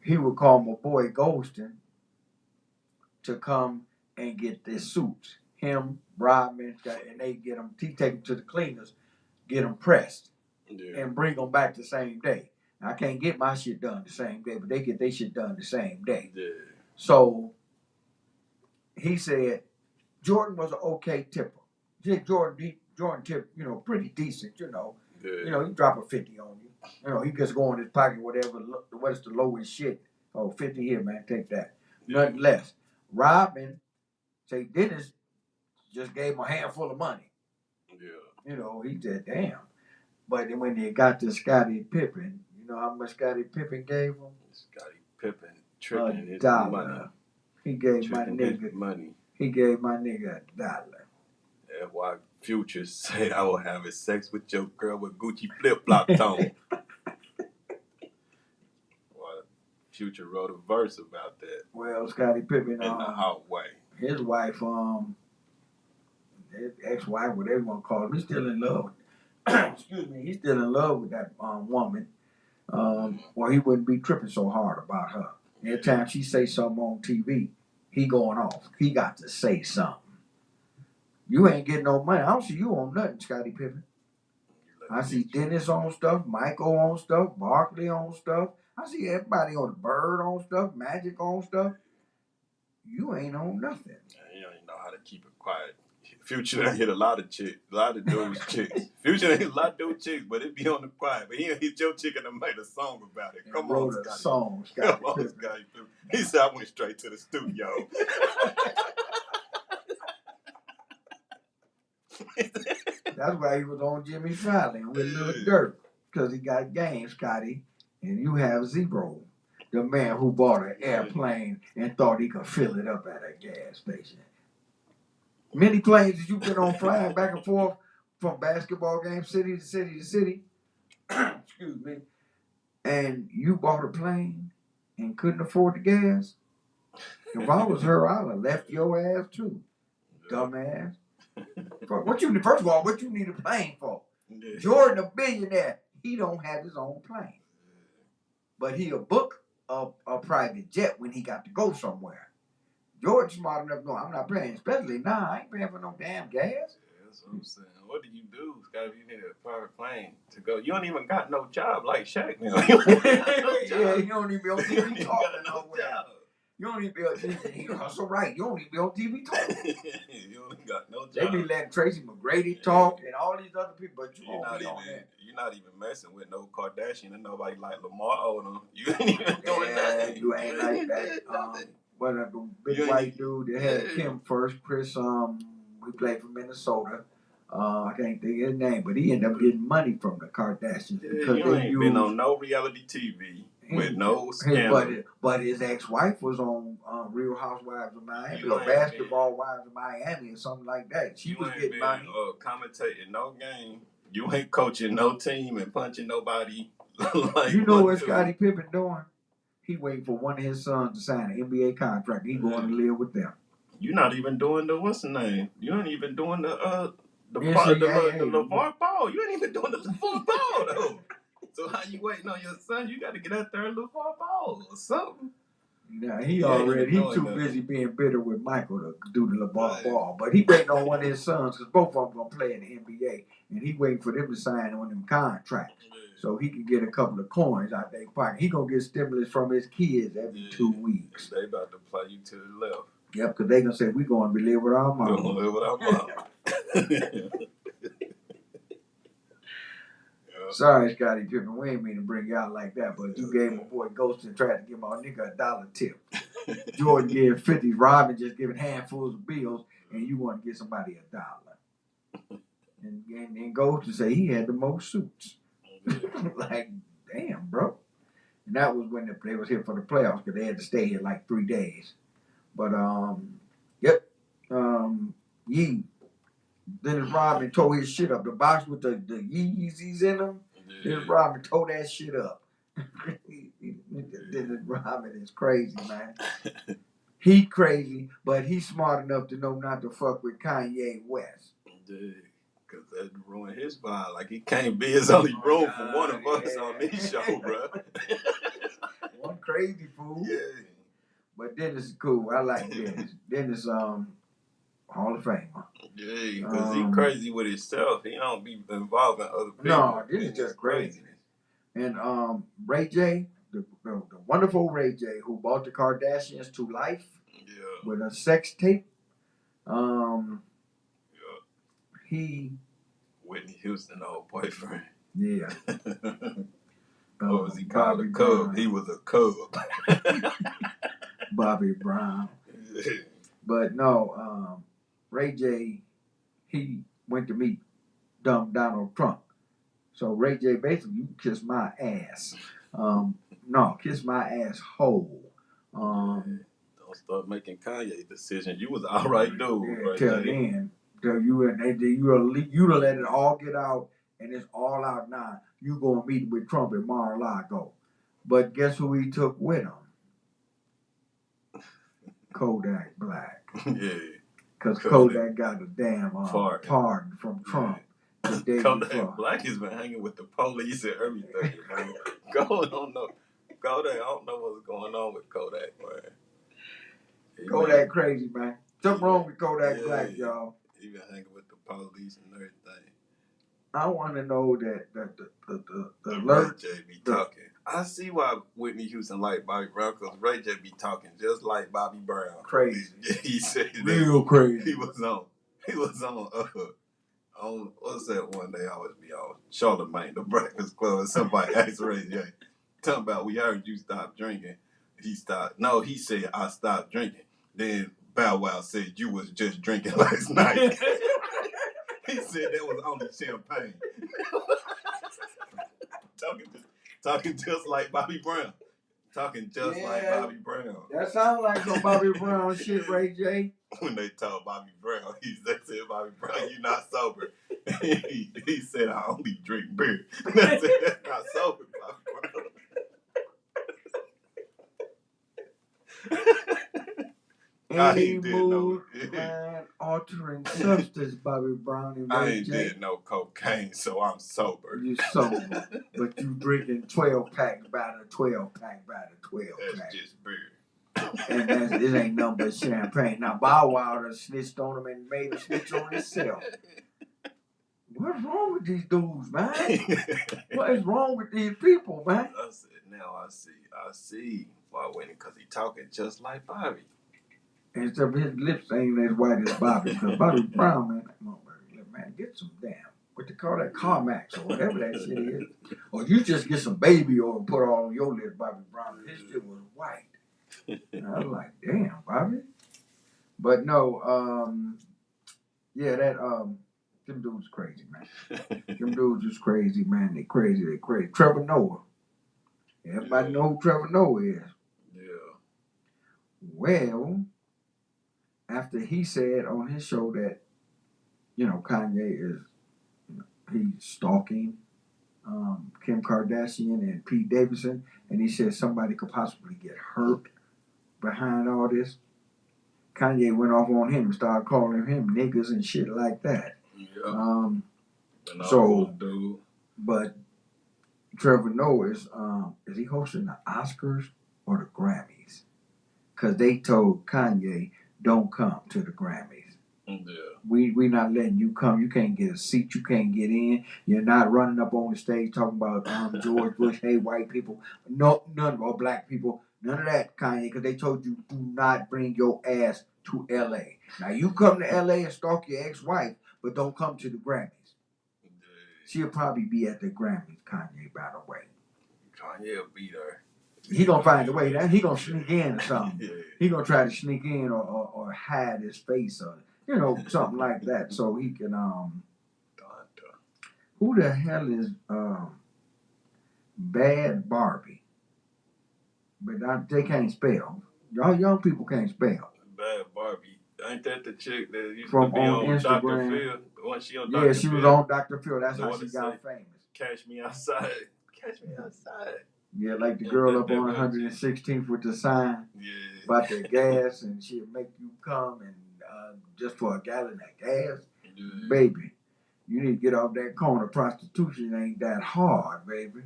he would call my boy Golston to come and get their suits. Him, Rodman, and they get them. He take them to the cleaners, get them pressed, and bring them back the same day. I can't get my shit done the same day, but they get their shit done the same day. Yeah. So he said Jordan was an okay tipper. Jordan tipped, pretty decent. Yeah. He drop a 50 on you. He just go in his pocket, whatever. What is the lowest shit? Oh, 50 here, man. Take that. Yeah. Nothing less. Rodman, say Dennis just gave him a handful of money. Yeah. He said, damn. But then when they got to Scottie Pippen, you know how much Scottie Pippen gave him? Scottie Pippen tricking his $1. money. He gave tricking my nigga his money. He gave my nigga $1. That's why Future said I was having sex with your girl with Gucci flip-flops on. Well, Future wrote a verse about that. Well, Scottie Pippen in the hot way. His wife, his ex-wife, whatever you want to call him, he's still in love. Excuse me, he's still in love with that woman. Or he wouldn't be tripping so hard about her. Every time she say something on TV, he going off. He got to say something. You ain't getting no money. I don't see you on nothing, Scottie Pippen. I see Dennis on stuff, Michael on stuff, Barkley on stuff. I see everybody on the Bird on stuff, Magic on stuff. You ain't on nothing. You don't even know how to keep it quiet. Future done hit a lot of chicks, a lot of dudes' chicks. Future done hit a lot of dudes' chicks, but it be on the quiet. But he done hit your chick and made a song about it. Come on, Scottie. Come on, Scottie. He said I went straight to the studio. That's why he was on Jimmy Fallon with Lil Durk, because he got game, Scotty, and you have zero. The man who bought an airplane and thought he could fill it up at a gas station. Many planes that you've been on flying back and forth from basketball games, city to city to city. Excuse me. And you bought a plane and couldn't afford the gas. If I was her, I'd have left your ass too, dumbass. First of all, what you need a plane for? Yeah. Jordan, a billionaire. He don't have his own plane. But he'll book a private jet when he got to go somewhere. George smart enough to know I'm not paying, especially now. I ain't paying for no damn gas. Yeah, that's what I'm saying. What do you do, Scott, if you need a private plane to go? You don't even got no job like Shaq now. Yeah, you don't even be on TV talking nowhere. You don't even be on TV. You're also right. You don't even be on TV talking. You don't even got no job. They be letting Tracy McGrady talk and all these other people, but you you're won't not be even, on that. You're not even messing with no Kardashian and nobody like Lamar Odom. You ain't even doing nothing. You ain't like that. But the big white dude that had Kim first, Chris, we played for Minnesota. I can't think of his name, but he ended up getting money from the Kardashians because you they ain't used, been on no reality TV with no scandal. But his ex-wife was on Real Housewives of Miami or Basketball Wives of Miami or something like that. She was getting money. Commentating no game. You ain't coaching no team and punching nobody. Like, you know what Scottie Pippen doing? He waiting for one of his sons to sign an NBA contract. He going to live with them. You're not even doing the what's the name? You ain't even doing the LeVar Ball. You ain't even doing the LeVar Ball though. So how you waiting on your son? You got to get out there and LeVar Ball or something. Nah, he too busy being bitter with Michael to do the LeVar Ball. But he waiting on one of his sons because both of them gonna play in the NBA, and he waiting for them to sign on them contracts so he can get a couple of coins out their pocket. He gonna get stimulus from his kids every 2 weeks. They about to play you to the left. Yep, because they gonna say we gonna live with our mama. Gonna live with our mama. Sorry, Scottie Pippen, we ain't mean to bring you out like that, but you gave my boy Ghost and tried to give my nigga $1 tip. Jordan gave 50, Robin just giving handfuls of bills, and you want to give somebody $1. And Ghost to say he had the most suits. Like, damn, bro. And that was when they was here for the playoffs because they had to stay here like 3 days. But yep, Yee. Dennis Rodman tore his shit up. The box with the Yeezys in them. Dennis Rodman tore that shit up. Dennis Rodman is crazy, man. He crazy, but he's smart enough to know not to fuck with Kanye West. Because that ruined his vibe. Like, he can't be his only room for one of us on this show, bro. One crazy fool. Yeah. But Dennis is cool. I like Dennis. Dennis, Hall of Famer. Yeah, because he crazy with himself. He don't be involved in other people. No, this is just craziness. And Ray J, the wonderful Ray J, who brought the Kardashians to life with a sex tape. He Whitney Houston, old boyfriend. Yeah. What was he called? A cub. He was a cub. Bobby Brown. But no, Ray J, he went to meet dumb Donald Trump. So Ray J basically, you kiss my ass. No, kiss my ass whole. Don't start making Kanye decisions. You was all right, dude. Yeah, right till then. Till you let it all get out, and it's all out now. You gonna meet with Trump at Mar-a-Lago. But guess who he took with him? Kodak Black. Yeah. Because Kodak got a damn pardon from Trump. Kodak Black has been hanging with the police and everything, man. Kodak, I don't know what's going on with Kodak, man. Kodak crazy, man. Something wrong with Kodak Black, y'all. He been hanging with the police and everything. I want to know that the Ray J be talking. I see why Whitney Houston like Bobby Brown, because Ray J be talking just like Bobby Brown. Crazy. He said real crazy. He was on what's that one they always be on? Charlamagne, the Breakfast Club, and somebody asked Ray J, talking about, we heard you stop drinking. He said, I stopped drinking. Then Bow Wow said, you was just drinking last night. He said that was only champagne. Talking just like Bobby Brown. Talking just like Bobby Brown. That sounds like some Bobby Brown shit, Ray J. When they told Bobby Brown, they said, Bobby Brown, you're not sober. He said, I only drink beer. They said, that's not sober, Bobby Any ain't did no. mood, mind altering substance, Bobby Brown and I Ray ain't J. did no cocaine, so I'm sober. You sober, but you drinking 12 pack by the 12 pack by the 12 That's pack. just beer. And it ain't nothing but champagne. Now Bow Wow done snitched on him and made him snitch on himself. What's wrong with these dudes, man? What is wrong with these people, man? I said, now I see why winning, because he talking just like Bobby. Except his lips ain't as white as Bobby, because Bobby Brown, man, get some damn, what they call that, Carmax or whatever that shit is. Or you just get some baby oil and put all on your lips, Bobby Brown. His shit was white. And I was like, damn, Bobby. But no, yeah, them dudes crazy, man. Them dudes is crazy, man. They crazy. Trevor Noah. Everybody know who Trevor Noah is. Yeah. Well, after he said on his show that, Kanye is, he's stalking Kim Kardashian and Pete Davidson, and he said somebody could possibly get hurt behind all this. Kanye went off on him and started calling him niggas and shit like that. Yeah. So, but Trevor Noah is he hosting the Oscars or the Grammys? Because they told Kanye, don't come to the Grammys. Yeah. We not letting you come. You can't get a seat. You can't get in. You're not running up on the stage talking about George Bush, hey, white people. No, none or black people. None of that, Kanye, because they told you do not bring your ass to L.A. Now, you come to L.A. and stalk your ex-wife, but don't come to the Grammys. She'll probably be at the Grammys, Kanye, by the way. Kanye will be there. He gonna find a way. He gonna sneak in or something. Yeah. He gonna try to sneak in or hide his face or something like that, so he can Who the hell is Bad Barbie? But they can't spell. Y'all young people can't spell. Bad Barbie. Ain't that the chick that used From to be on Instagram. Dr. Phil? Wasn't she on Dr. Yeah, she Phil? was on Dr. Phil. That's The how one she that got say, famous. Catch me outside. Catch me outside. Yeah, like the Ain't girl that up on that 116th with the sign Yeah. about the gas, and she'll make you come and just for a gallon of gas. Yeah. Baby, you need to get off that corner. Prostitution ain't that hard, baby.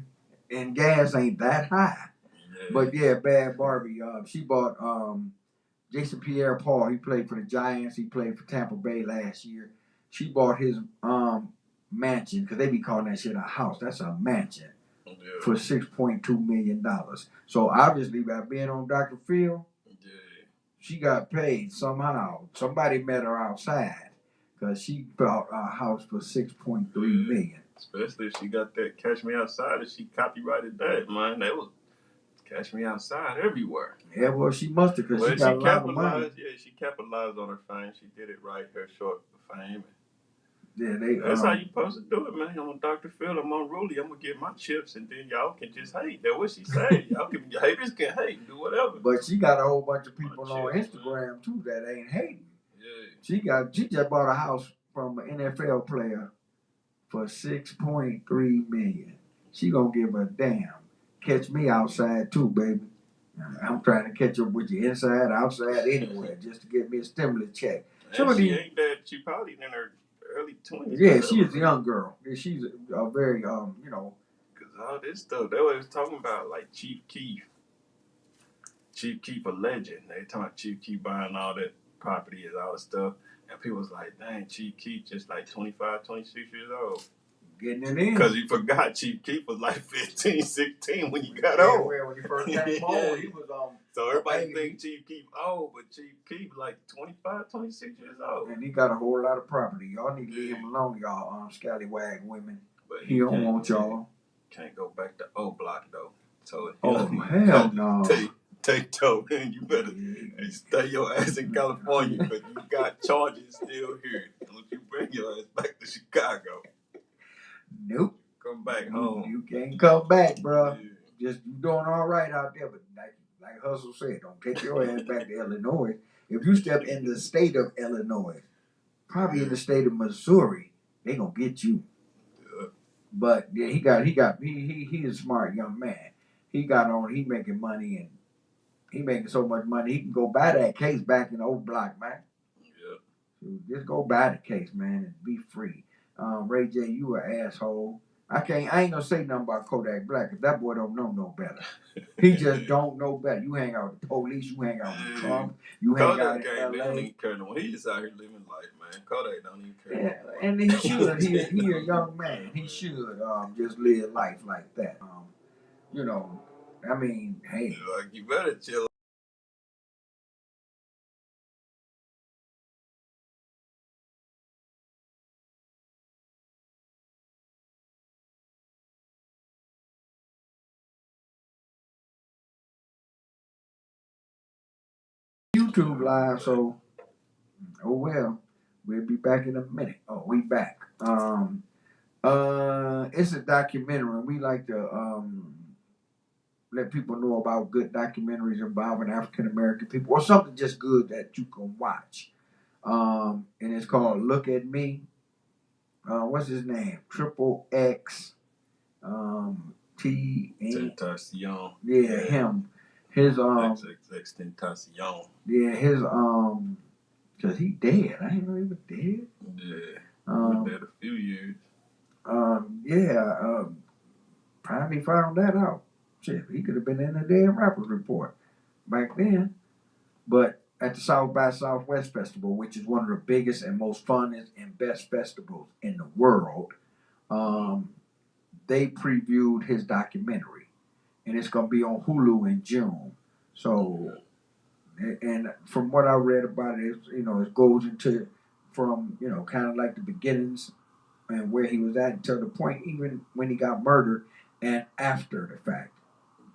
And gas ain't that high. Yeah. But yeah, Bad Barbie, she bought Jason Pierre-Paul. He played for the Giants. He played for Tampa Bay last year. She bought his mansion, because they be calling that shit a house. That's a mansion. Yeah. For $6.2 million. So obviously by being on Dr. Phil, she got paid somehow. Somebody met her outside, because she bought a house for $6.3 million. Especially if she got that Catch Me Outside, and she copyrighted that, man. That was Catch Me Outside everywhere. Yeah, well, she must have, because she got a lot of money. Yeah, she capitalized on her fame. She did it right, her short fame. Yeah, that's how you supposed to do it, man. I'm on Dr. Phil, I'm on Rudy, I'm going to get my chips, and then y'all can just hate. That's what she said. Y'all can, haters can hate, do whatever. But she got a whole bunch of people on Instagram, too, that ain't hating. Yeah. She just bought a house from an NFL player for $6.3 million. She gonna give a damn. Catch me outside, too, baby. I'm trying to catch up with you inside, outside, anywhere, just to get me a stimulus check. She ain't that, she probably in her early 20s. Yeah, she is a young girl. She's a very, Because all this stuff, they was talking about, like Chief Keef. Chief Keef, a legend. They talking about Chief Keef buying all that property and all that stuff. And people was like, dang, Chief Keef just like 25, 26 years old. Getting it in. Because you forgot Chief Keef was like 15, 16 when you got old. When he first came on, he was so everybody think Chief Keef old, but Chief Keef like 25, 26 years old. And he got a whole lot of property. Y'all need to leave him alone, y'all scallywag women. But he don't want y'all. Can't go back to O Block, though. So hell no. Take toe, man. You better stay your ass in California, but you got charges still here. Don't you bring your ass back to Chicago. Nope. Come back home. You can't come back, bro. Yeah. Just you doing all right out there, but like Hustle said, don't take your ass back to Illinois. If you step in the state of Illinois, probably in the state of Missouri, they gonna get you. Yeah. But yeah, he is a smart young man. He making money He making so much money, he can go buy that case back in the old block, man. Yeah. So just go buy the case, man, and be free. Ray J, you an asshole. I ain't gonna say nothing about Kodak Black, cause that boy don't know no better. He just don't know better. You hang out with the police, you hang out with Trump, you hang out Kodak in ain't, they don't LA. even care no more. He just out here living life, man. Kodak don't even care Yeah, no more. and he should. He a young man. He should just live life like that. You know, I mean, hey. Like, you better chill. YouTube live, so oh well. We'll be back in a minute. Oh, we back. It's a documentary, and we like to let people know about good documentaries involving African American people, or something just good that you can watch. And it's called Look at Me. What's his name? Triple X. Tentacion. Yeah, him. His XXX Tentacion. Yeah, his cause he dead. I didn't know he was dead. Yeah. He was dead a few years. Yeah. Finally found that out. Shit, he could have been in the damn Rappers Report back then. But at the South by Southwest Festival, which is one of the biggest and most funnest and best festivals in the world, they previewed his documentary, and it's gonna be on Hulu in June. So, and from what I read about it, it goes into from kind of like the beginnings and where he was at until the point even when he got murdered and after the fact.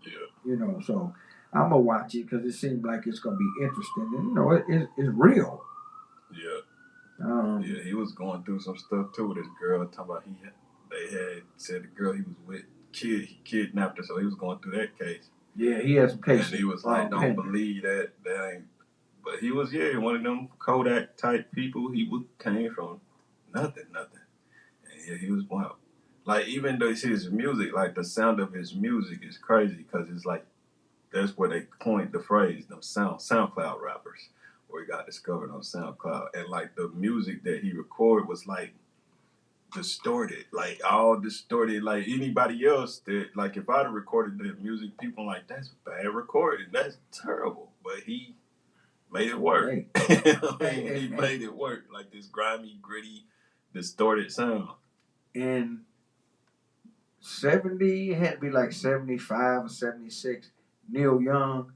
Yeah. So I'm gonna watch it because it seems like it's gonna be interesting, and it's real. Yeah. Yeah, he was going through some stuff too with his girl. Talking about they had said the girl he was with he kidnapped her, so he was going through that case. Yeah, he had some cases. And he was like, don't believe that ain't. But he was one of them Kodak type people. He came from nothing. And yeah, he was wild. Like, even though you see his music, like the sound of his music is crazy because it's like that's where they coined the phrase, them SoundCloud rappers, where he got discovered on SoundCloud. And like the music that he recorded was like distorted, like all distorted. Like anybody else that, like if I'd have recorded the music, people like, that's bad recording, that's terrible. But he made it work. Right. He made it work, like this grimy, gritty, distorted sound. In 70, it had to be like 75 or 76. Neil Young,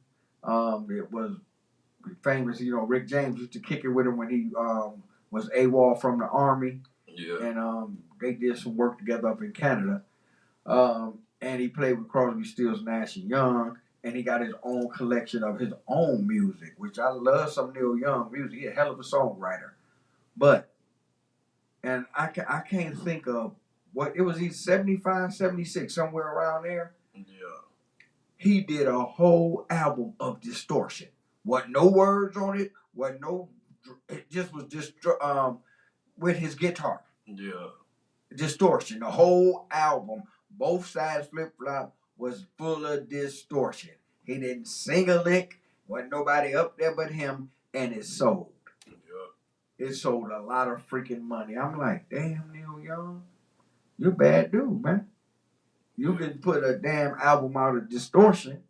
it was famous. Rick James used to kick it with him when he was AWOL from the Army. Yeah. And they did some work together up in Canada. And he played with Crosby, Stills, Nash and Young. And he got his own collection of his own music, which I love some Neil Young music. He's a hell of a songwriter. And I can't think of what it was. He's 75, 76, somewhere around there. Yeah. He did a whole album of distortion. Wasn't no words on it. It just was just with his guitar. Yeah. Distortion. The whole album, both sides flip flop, was full of distortion. He didn't sing a lick. Wasn't nobody up there but him, and it sold. Yeah. It sold a lot of freaking money. I'm like, damn, Neil Young, you're a bad dude, man. You can put a damn album out of distortion.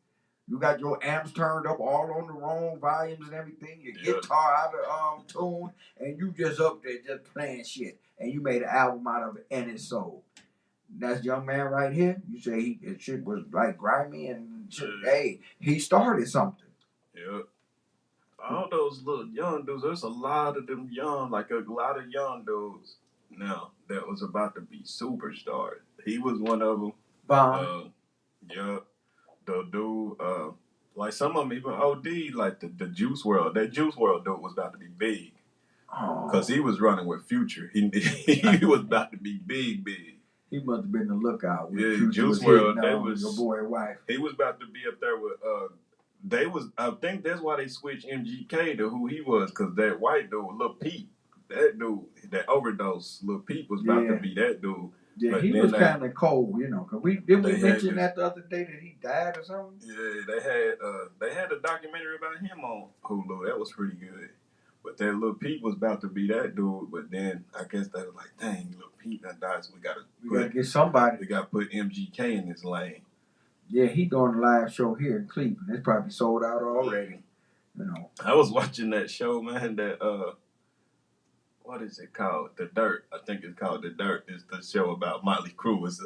You got your amps turned up all on the wrong volumes and everything. Your guitar out of tune, and you just up there just playing shit. And you made an album out of it, and it sold. That's young man right here. You say his shit was like grimy and shit. Hey, he started something. Yeah. All those little young dudes, there's a lot of them young, like a lot of young dudes now that was about to be superstars. He was one of them. Yeah. The dude, like some of them even OD, like the Juice WRLD. That Juice WRLD dude was about to be big. Because he was running with Future. He was about to be big. He must have been the lookout. Yeah, Juice WRLD. That was your boy wife. He was about to be up there with I think that's why they switched MGK to who he was, because that white dude, Lil Peep, that dude, that overdose, Lil Peep was about to be that dude. Yeah, But he then was kind of cold, you know. Cause we mention this, that the other day that he died or something. Yeah, they had a documentary about him on Hulu. That was pretty good. But that Lil Peep was about to be that dude, but then I guess they was like, dang, Lil Peep done died, so we gotta get somebody. We gotta put MGK in his lane. Yeah, he doing a live show here in Cleveland. It's probably sold out already. You know. I was watching that show, man, that what is it called? The Dirt. I think it's called The Dirt. It's the show about Motley Crue. It's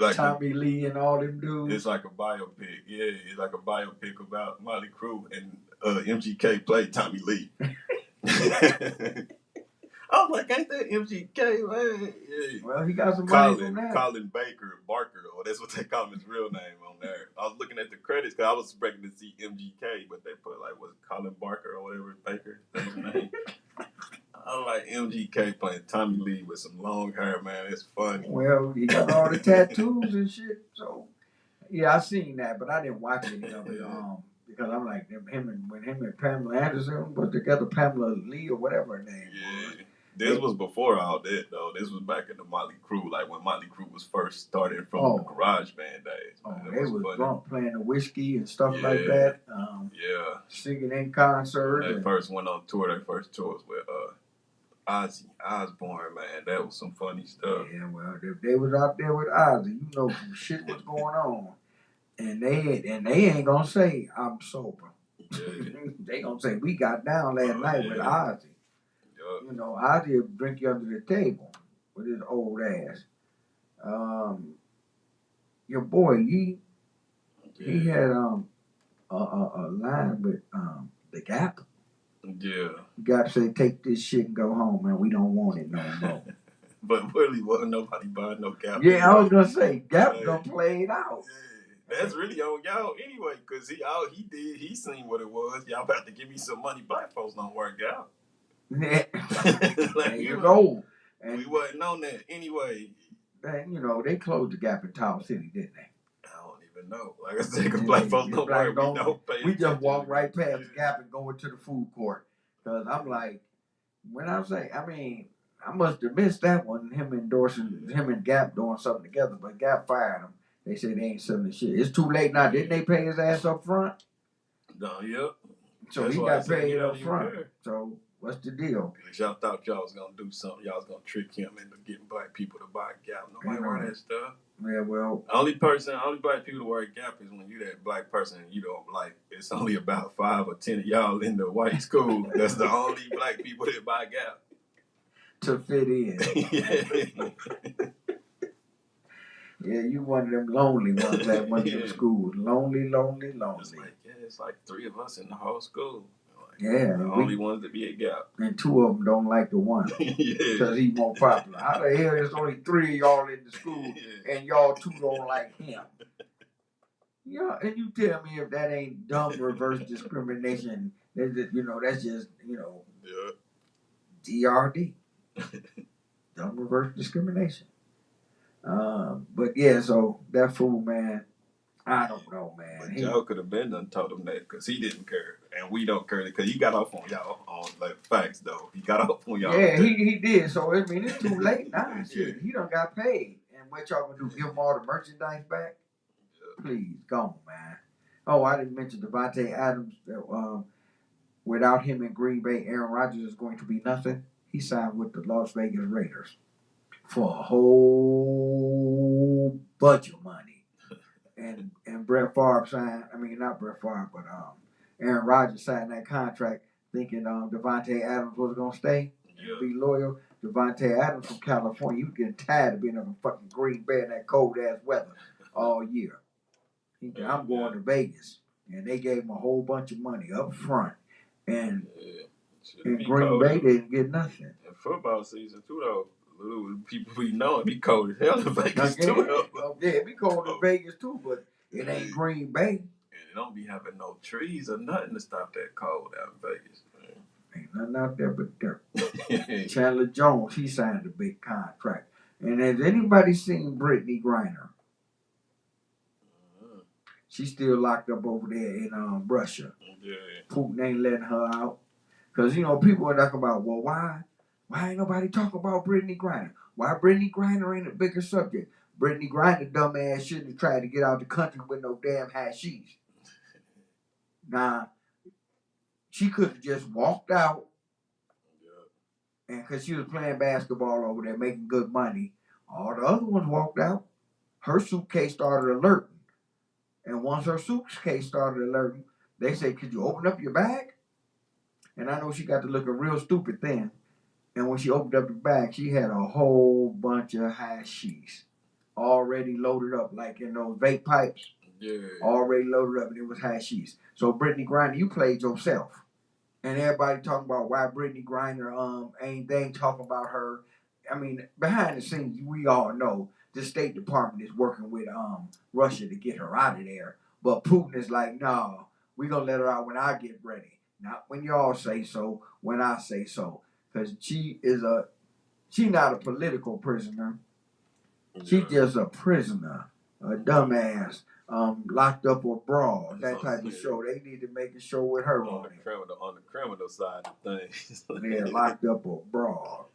like Tommy Lee and all them dudes. It's like a biopic. Yeah, it's like a biopic about Motley Crue, and MGK played Tommy Lee. I was like, ain't that MGK, man? Yeah. Well, he got some money from that. Colin Barker, or that's what they call him, his real name on there. I was looking at the credits because I was expecting to see MGK, but they put like, was it Colin Barker or whatever, Baker, that's his name. I was like, MGK playing Tommy Lee with some long hair, man. It's funny. Well, he got all the tattoos and shit, so yeah, I seen that, but I didn't watch any of it. Because I'm like, when him and Pamela Anderson was together, Pamela Lee or whatever her name was. This was before all that, though. This was back in the Motley Crue, like when Motley Crue was first started from the garage band days. They was drunk playing the whiskey and stuff like that. Singing in concert. When they first went on tour, their first tour was with Ozzy Osbourne, man. That was some funny stuff. Yeah, well, if they was out there with Ozzy, you know some shit was going on. And they ain't gonna say I'm sober. Yeah. They gonna say we got down last night with Ozzy. Yeah. You know, Ozzy will drink you under the table with his old ass. Your boy, he had a line with the Gap. Yeah. Gap said, "Take this shit and go home, man. We don't want it no more." But really, wasn't nobody buying no Gap. Yeah, I was gonna say Gap done played out. Yeah. That's really on y'all anyway, because he seen what it was. Y'all about to give me some money. Black folks don't work out. Yeah. There you go. And we wasn't on that anyway. And, you know, they closed the Gap in Tower City, didn't they? I don't even know. Like I said, because black folks don't work. We don't pay. We just walk right past the Gap and go into the food court. Because I'm like, when I say, I mean, I must have missed that one. Him and Gap doing something together, but Gap fired him. They said they ain't selling the shit. It's too late now. Didn't they pay his ass up front? No, yep. So he got paid up front. So what's the deal? Because y'all thought y'all was going to do something. Y'all was going to trick him into getting black people to buy Gap. Nobody wear that stuff. Yeah, well. Only black people to wear Gap is when you that black person and you don't like. It's only about 5 or 10 of y'all in the white school. That's the only black people that buy Gap. To fit in. Yeah, you one of them lonely ones at one of them schools. Lonely. It's like 3 of us in the whole school. Yeah. The only ones that be at Gap. And 2 of them don't like the one. Because he's more popular. How the hell there's only 3 of y'all in the school and y'all 2 don't like him? Yeah, and you tell me if that ain't dumb reverse discrimination. That's just, DRD. Dumb reverse discrimination. But yeah, so that fool, man, I don't know, man. But y'all could have been done told him that because he didn't care. And we don't care because he got off on y'all on like facts though. He got off on y'all. Yeah, he did. So I mean it's too late now. Shit. He done got paid. And what y'all gonna do? Give him all the merchandise back? Yeah. Please, go on, man. Oh, I didn't mention Devonte Adams. Without him in Green Bay, Aaron Rodgers is going to be nothing. He signed with the Las Vegas Raiders for a whole bunch of money. And Brett Favre signed, not Brett Favre, but Aaron Rodgers signed that contract thinking Devonte Adams was going to stay and be loyal. Devonte Adams from California, you getting tired of being up in fucking Green Bay in that cold-ass weather all year. He said, I'm going to Vegas. And they gave him a whole bunch of money up front. And Green Bay didn't get nothing. And football season, too, though. People we know it be cold as hell in Vegas too. Yeah, it be cold in Vegas too, but it ain't Green Bay. And it don't be having no trees or nothing to stop that cold out in Vegas. Man. Ain't nothing out there but dirt. Chandler Jones, he signed a big contract. And has anybody seen Brittany Griner? She's still locked up over there in Russia. Yeah. Putin ain't letting her out. Because, people are talking about, well, why ain't nobody talking about Brittany Griner? Why Brittany Griner ain't a bigger subject? Brittany Griner, dumbass, shouldn't have tried to get out the country with no damn hashish. Nah, she could have just walked out, and because she was playing basketball over there, making good money, all the other ones walked out. Her suitcase started alerting. And once her suitcase started alerting, they said, could you open up your bag? And I know she got to looking real stupid then. And when she opened up the bag, she had a whole bunch of hashish already loaded up, like in those vape pipes. Yeah. Already loaded up, and it was hashish. So Brittany Griner, you played yourself. And everybody talking about why Brittany Griner ain't they ain't talking about her. I mean, behind the scenes, we all know the State Department is working with Russia to get her out of there. But Putin is like, no, we gonna let her out when I get ready. Not when y'all say so, when I say so. Because she not a political prisoner. She's just a prisoner, a dumbass, locked up or brawl, that type of show. They need to make a show with her on it. On the criminal side of things. Yeah, locked up or brawl.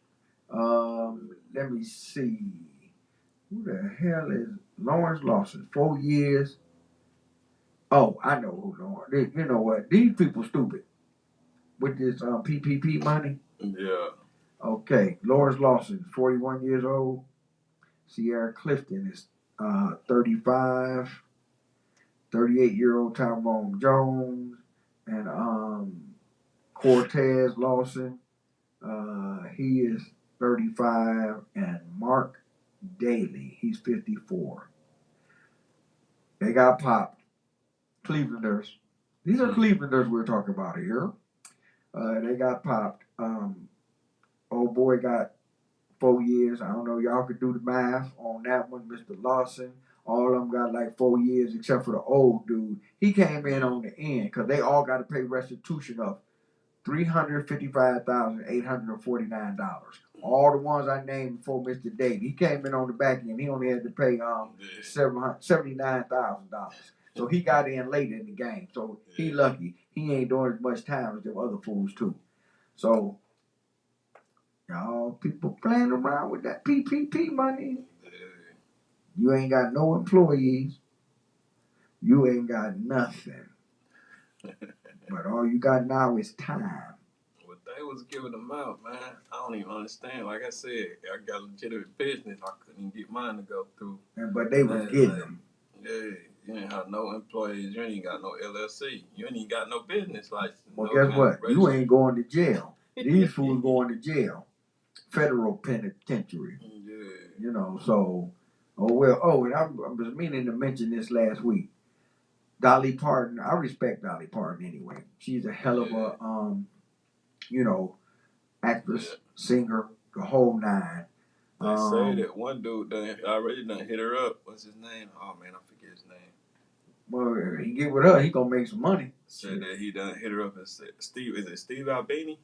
Let me see. Who the hell is Lawrence Lawson? 4 years. Oh, I know who Lawrence. You know what? These people stupid with this PPP money. Yeah. Okay, Lawrence Lawson, 41 years old. Sierra Clifton is 35. 38-year-old Tyrone Jones and Cortez Lawson. He is 35, and Mark Daly, he's 54. They got popped. Clevelanders. These are Clevelanders we're talking about here. They got popped. Old boy got 4 years. I don't know. Y'all could do the math on that one, Mr. Lawson. All of them got like 4 years, except for the old dude. He came in on the end because they all got to pay restitution of $355,849. All the ones I named before Mr. Davis. He came in on the back end. He only had to pay $79,000. So he got in late in the game. So he lucky. He ain't doing as much time as them other fools too. So y'all people playing around with that PPP money. You ain't got no employees. You ain't got nothing. But all you got now is time. What they was giving them out, man, I don't even understand. Like I said, I got legitimate business. I couldn't even get mine to go through. But they was getting them. Yeah, you ain't have no employees. You ain't got no LLC. You ain't even got no business license. Well, no guess what? You ain't going to jail. These fools going to jail. Federal penitentiary. Yeah. You know, so, and I was meaning to mention this last week. Dolly Parton, I respect Dolly Parton anyway. She's a hell of a, actress, singer, the whole nine. They say that one dude already done hit her up. What's his name? Oh man, I forget his name. Well, if he get with her, he gonna make some money. Said that he done hit her up and said, Steve, is it Steve Albini? I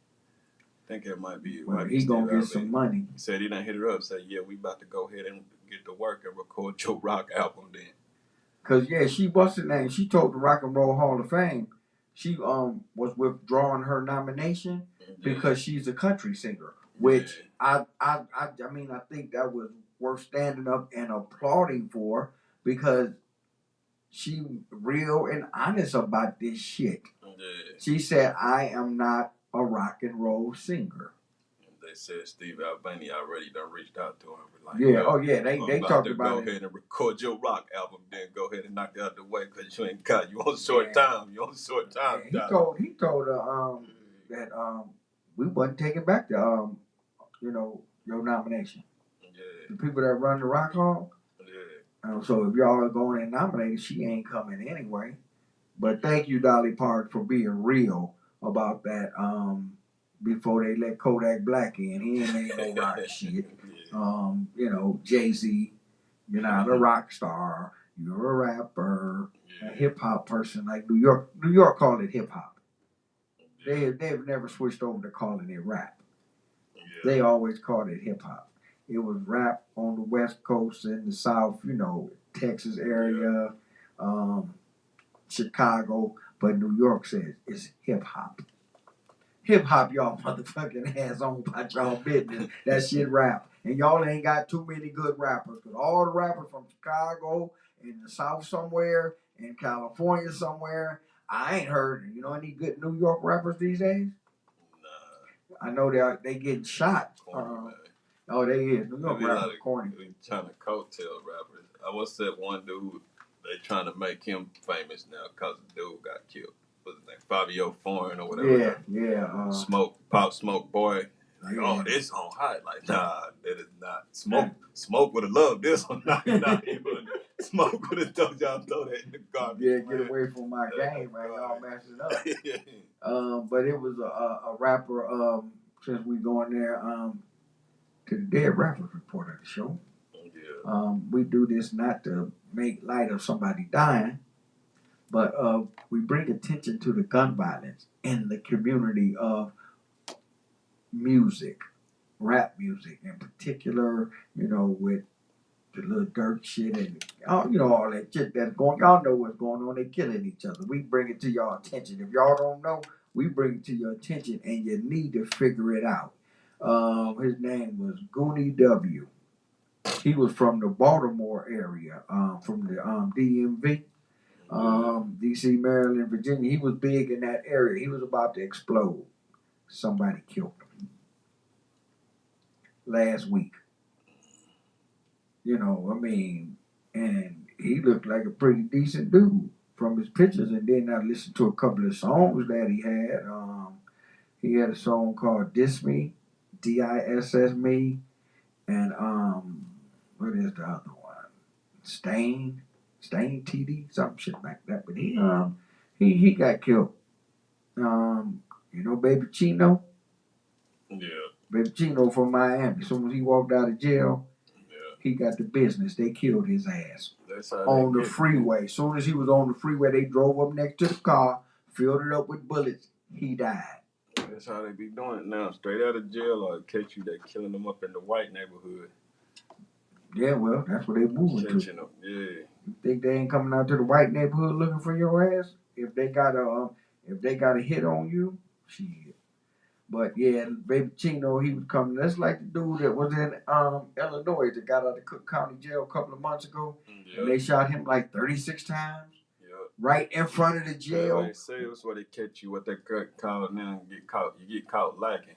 think it might be. Well, he gonna get some money. He said he done hit her up. Said, yeah, we about to go ahead and get to work and record your rock album then. Cause what's her name? She told the Rock and Roll Hall of Fame she was withdrawing her nomination because she's a country singer. Which I mean I think that was worth standing up and applauding for because she real and honest about this shit. Yeah. She said, I am not a rock and roll singer. They said Steve Albini already done reached out to him. Like, they talked about it. Go ahead and record your rock album, then go ahead and knock it out the way because you ain't got you on short time. You on short time. Yeah, he told her that we wasn't taking back the your nomination. Yeah. The people that run the Rock Hall. Yeah. So if y'all are going and nominated, she ain't coming anyway. But thank you, Dolly Parton, for being real about that. Before they let Kodak Black in, he ain't made no rock shit. Jay-Z, you're not a rock star. You're a rapper, a hip hop person like New York. New York called it hip hop. They've never switched over to calling it rap. They always called it hip hop. It was rap on the West Coast and the South, Texas area, Chicago, but New York says it's hip hop. Hip hop, y'all motherfucking ass on about y'all business. That shit rap. And y'all ain't got too many good rappers. Because all the rappers from Chicago, in the South somewhere, in California somewhere, I ain't heard, any good New York rappers these days? Nah. I know they getting shot. Oh, they is. New York rappers corny. They trying to coattail rappers. I was that one dude, they trying to make him famous now because the dude got killed. Was it like Fabio Foreign or whatever? Yeah. Pop Smoke Boy. Like, oh, this on hot. Like, nah, that is not. Smoke would have loved this one. Not even. Smoke would have told y'all throw that in the garbage. Yeah, get away from my game, man. Y'all mess it up. But it was a rapper, since we going there, to the Dead Rappers Report of the show. Yeah. We do this not to make light of somebody dying, but we bring attention to the gun violence in the community of music, rap music in particular, with the little dirt shit and all that shit that's going. Y'all know what's going on. They killing each other. We bring it to y'all attention. If y'all don't know, we bring it to your attention, and you need to figure it out. His name was Goonie W. He was from the Baltimore area, from the DMV, DC, Maryland, Virginia. He was big in that area. He was about to explode. Somebody killed him last week. And he looked like a pretty decent dude from his pictures. And then I listened to a couple of songs that he had. He had a song called Diss Me, Diss Me, and what is the other one? Stain TD, some shit like that. But he got killed. Baby Chino. Yeah. Baby Chino from Miami. As soon as he walked out of jail, he got the business. They killed his ass on the freeway. As soon as he was on the freeway, they drove up next to the car, filled it up with bullets. He died. That's how they be doing it now. Straight out of jail or catch you, they killing them up in the white neighborhood. Yeah, well, that's what they moving to. Them. Yeah. You think they ain't coming out to the white neighborhood looking for your ass? If they got a hit on you, shit. But yeah, Baby Chino, he was coming. That's like the dude that was in Illinois that got out of Cook County Jail a couple of months ago. Yep. And they shot him like 36 times. Yep. Right in front of the jail. They say it's where they catch you, what they call now, you get caught lacking.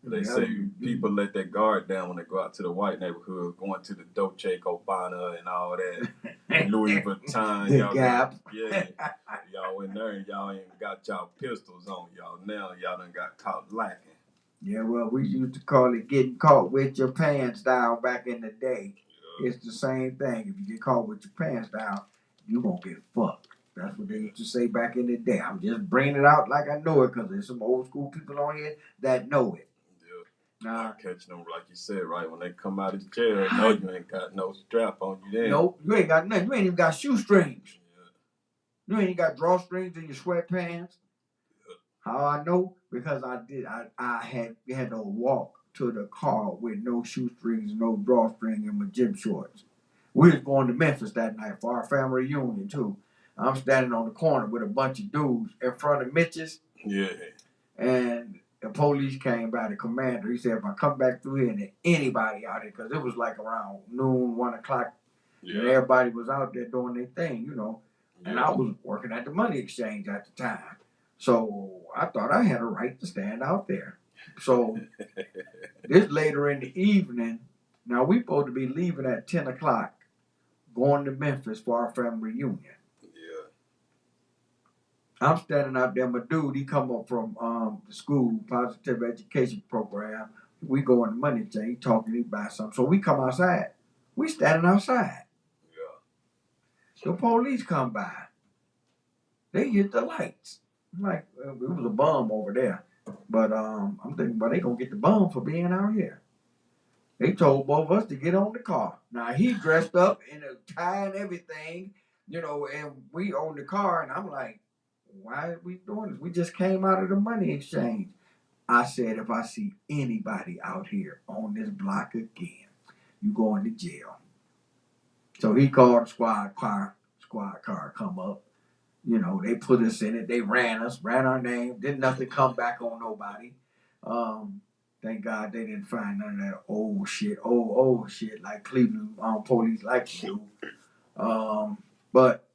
They say people let their guard down when they go out to the white neighborhood, going to the Dolce Gabbana and all that. Louis Vuitton. The Gap. Y'all in there and y'all ain't got y'all pistols on y'all. Now y'all done got caught lacking. Yeah, well, we used to call it getting caught with your pants down back in the day. Yeah. It's the same thing. If you get caught with your pants down, you gonna get fucked. That's what they used to say back in the day. I'm just bringing it out like I know it because there's some old school people on here that know it. Nah, catching them, like you said, right? When they come out of jail, no, you ain't got no strap on you then. Nope, you ain't got nothing. You ain't even got shoestrings. Yeah. You ain't got drawstrings in your sweatpants. Yeah. How I know? Because I had to walk to the car with no shoestrings, no drawstring, and my gym shorts. We was going to Memphis that night for our family reunion, too. I'm standing on the corner with a bunch of dudes in front of Mitch's. Yeah. And the police came by, the commander. He said, if I come back through here and there's anybody out here, because it was like around noon, 1 o'clock, and everybody was out there doing their thing, And I was working at the money exchange at the time. So I thought I had a right to stand out there. So this later in the evening, now we supposed to be leaving at 10 o'clock, going to Memphis for our family reunion. I'm standing out there. My dude, he come up from the school, positive education program. We go in the money exchange, he talking, he buy something. So we come outside. We standing outside. Yeah. The police come by. They hit the lights. I'm like, it was a bum over there. But I'm thinking, they gonna get the bum for being out here. They told both of us to get on the car. Now he dressed up in a tie and everything, and we on the car, and I'm like, why are we doing this? We just came out of the money exchange. I said, if I see anybody out here on this block again, you going to jail. So he called the squad car come up. They put us in it. They ran our name. Didn't nothing come back on nobody. Thank God they didn't find none of that old shit like Cleveland police like to do. But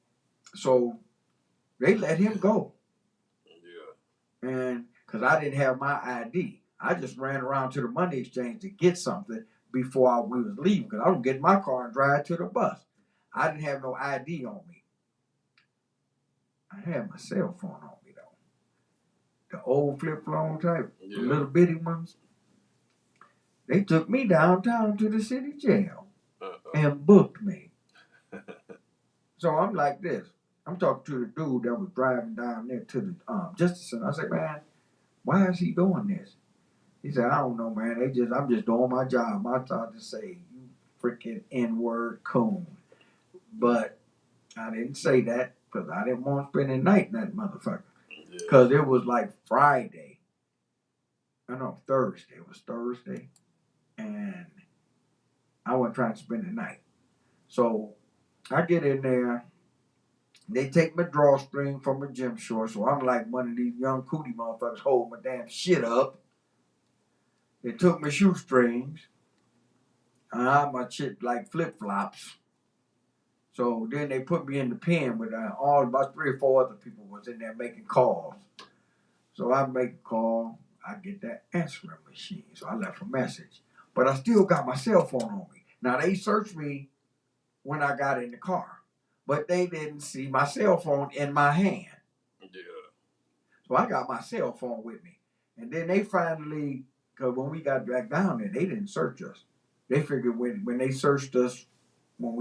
so they let him go. Yeah. And because I didn't have my ID, I just ran around to the money exchange to get something before we was leaving. Because I was getting my car and drive to the bus. I didn't have no ID on me. I had my cell phone on me though. The old flip phone type, the little bitty ones. They took me downtown to the city jail and booked me. So I'm like this. I'm talking to the dude that was driving down there to the Justice Center. I said, man, why is he doing this? He said, I don't know, man. I'm just doing my job. I thought to say, you freaking N-word coon. But I didn't say that because I didn't want to spend the night in that motherfucker. Because it was like Friday. Thursday. It was Thursday. And I wasn't trying to spend the night. So I get in there. They take my drawstring from my gym shorts. So I'm like one of these young cootie motherfuckers holding my damn shit up. They took my shoestrings. I had my shit like flip-flops. So then they put me in the pen with all about 3 or 4 other people was in there making calls. So I make a call. I get that answering machine. So I left a message. But I still got my cell phone on me. Now they searched me when I got in the car. But they didn't see my cell phone in my hand. Yeah. So I got my cell phone with me. And then they finally, because when we got back down there, they didn't search us. They figured when they searched us, when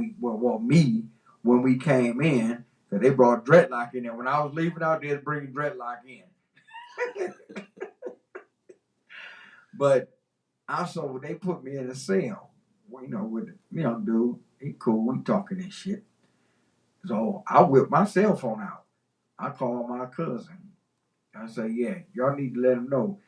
we came in, because they brought dreadlock in there. When I was leaving out there, bringing dreadlock in. But also, they put me in a cell. With the dude. He cool. We talking and shit. So I whipped my cell phone out. I called my cousin. I say, yeah, y'all need to let him know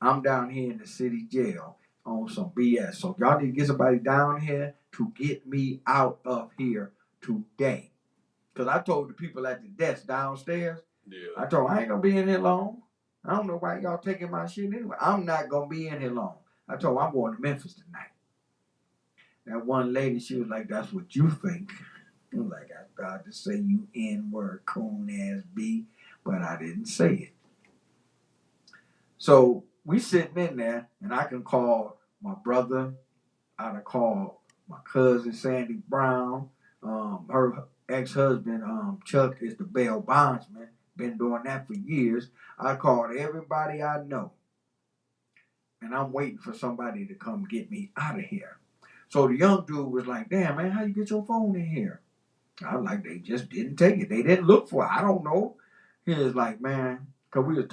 I'm down here in the city jail on some BS. So y'all need to get somebody down here to get me out of here today. Because I told the people at the desk downstairs, I told them I ain't going to be in here long. I don't know why y'all taking my shit anyway. I'm not going to be in here long. I told them I'm going to Memphis tonight. That one lady, she was like, that's what you think. I'm like, I thought to say you N-word coon ass B, but I didn't say it. So we sitting in there, and I can call my brother. I can call my cousin Sandy Brown. Her ex-husband Chuck is the bail bondsman. Been doing that for years. I called everybody I know, and I'm waiting for somebody to come get me out of here. So the young dude was like, "Damn man, how you get your phone in here?" I was like, "They just didn't take it. They didn't look for it. I don't know." He was like, "Man," because we was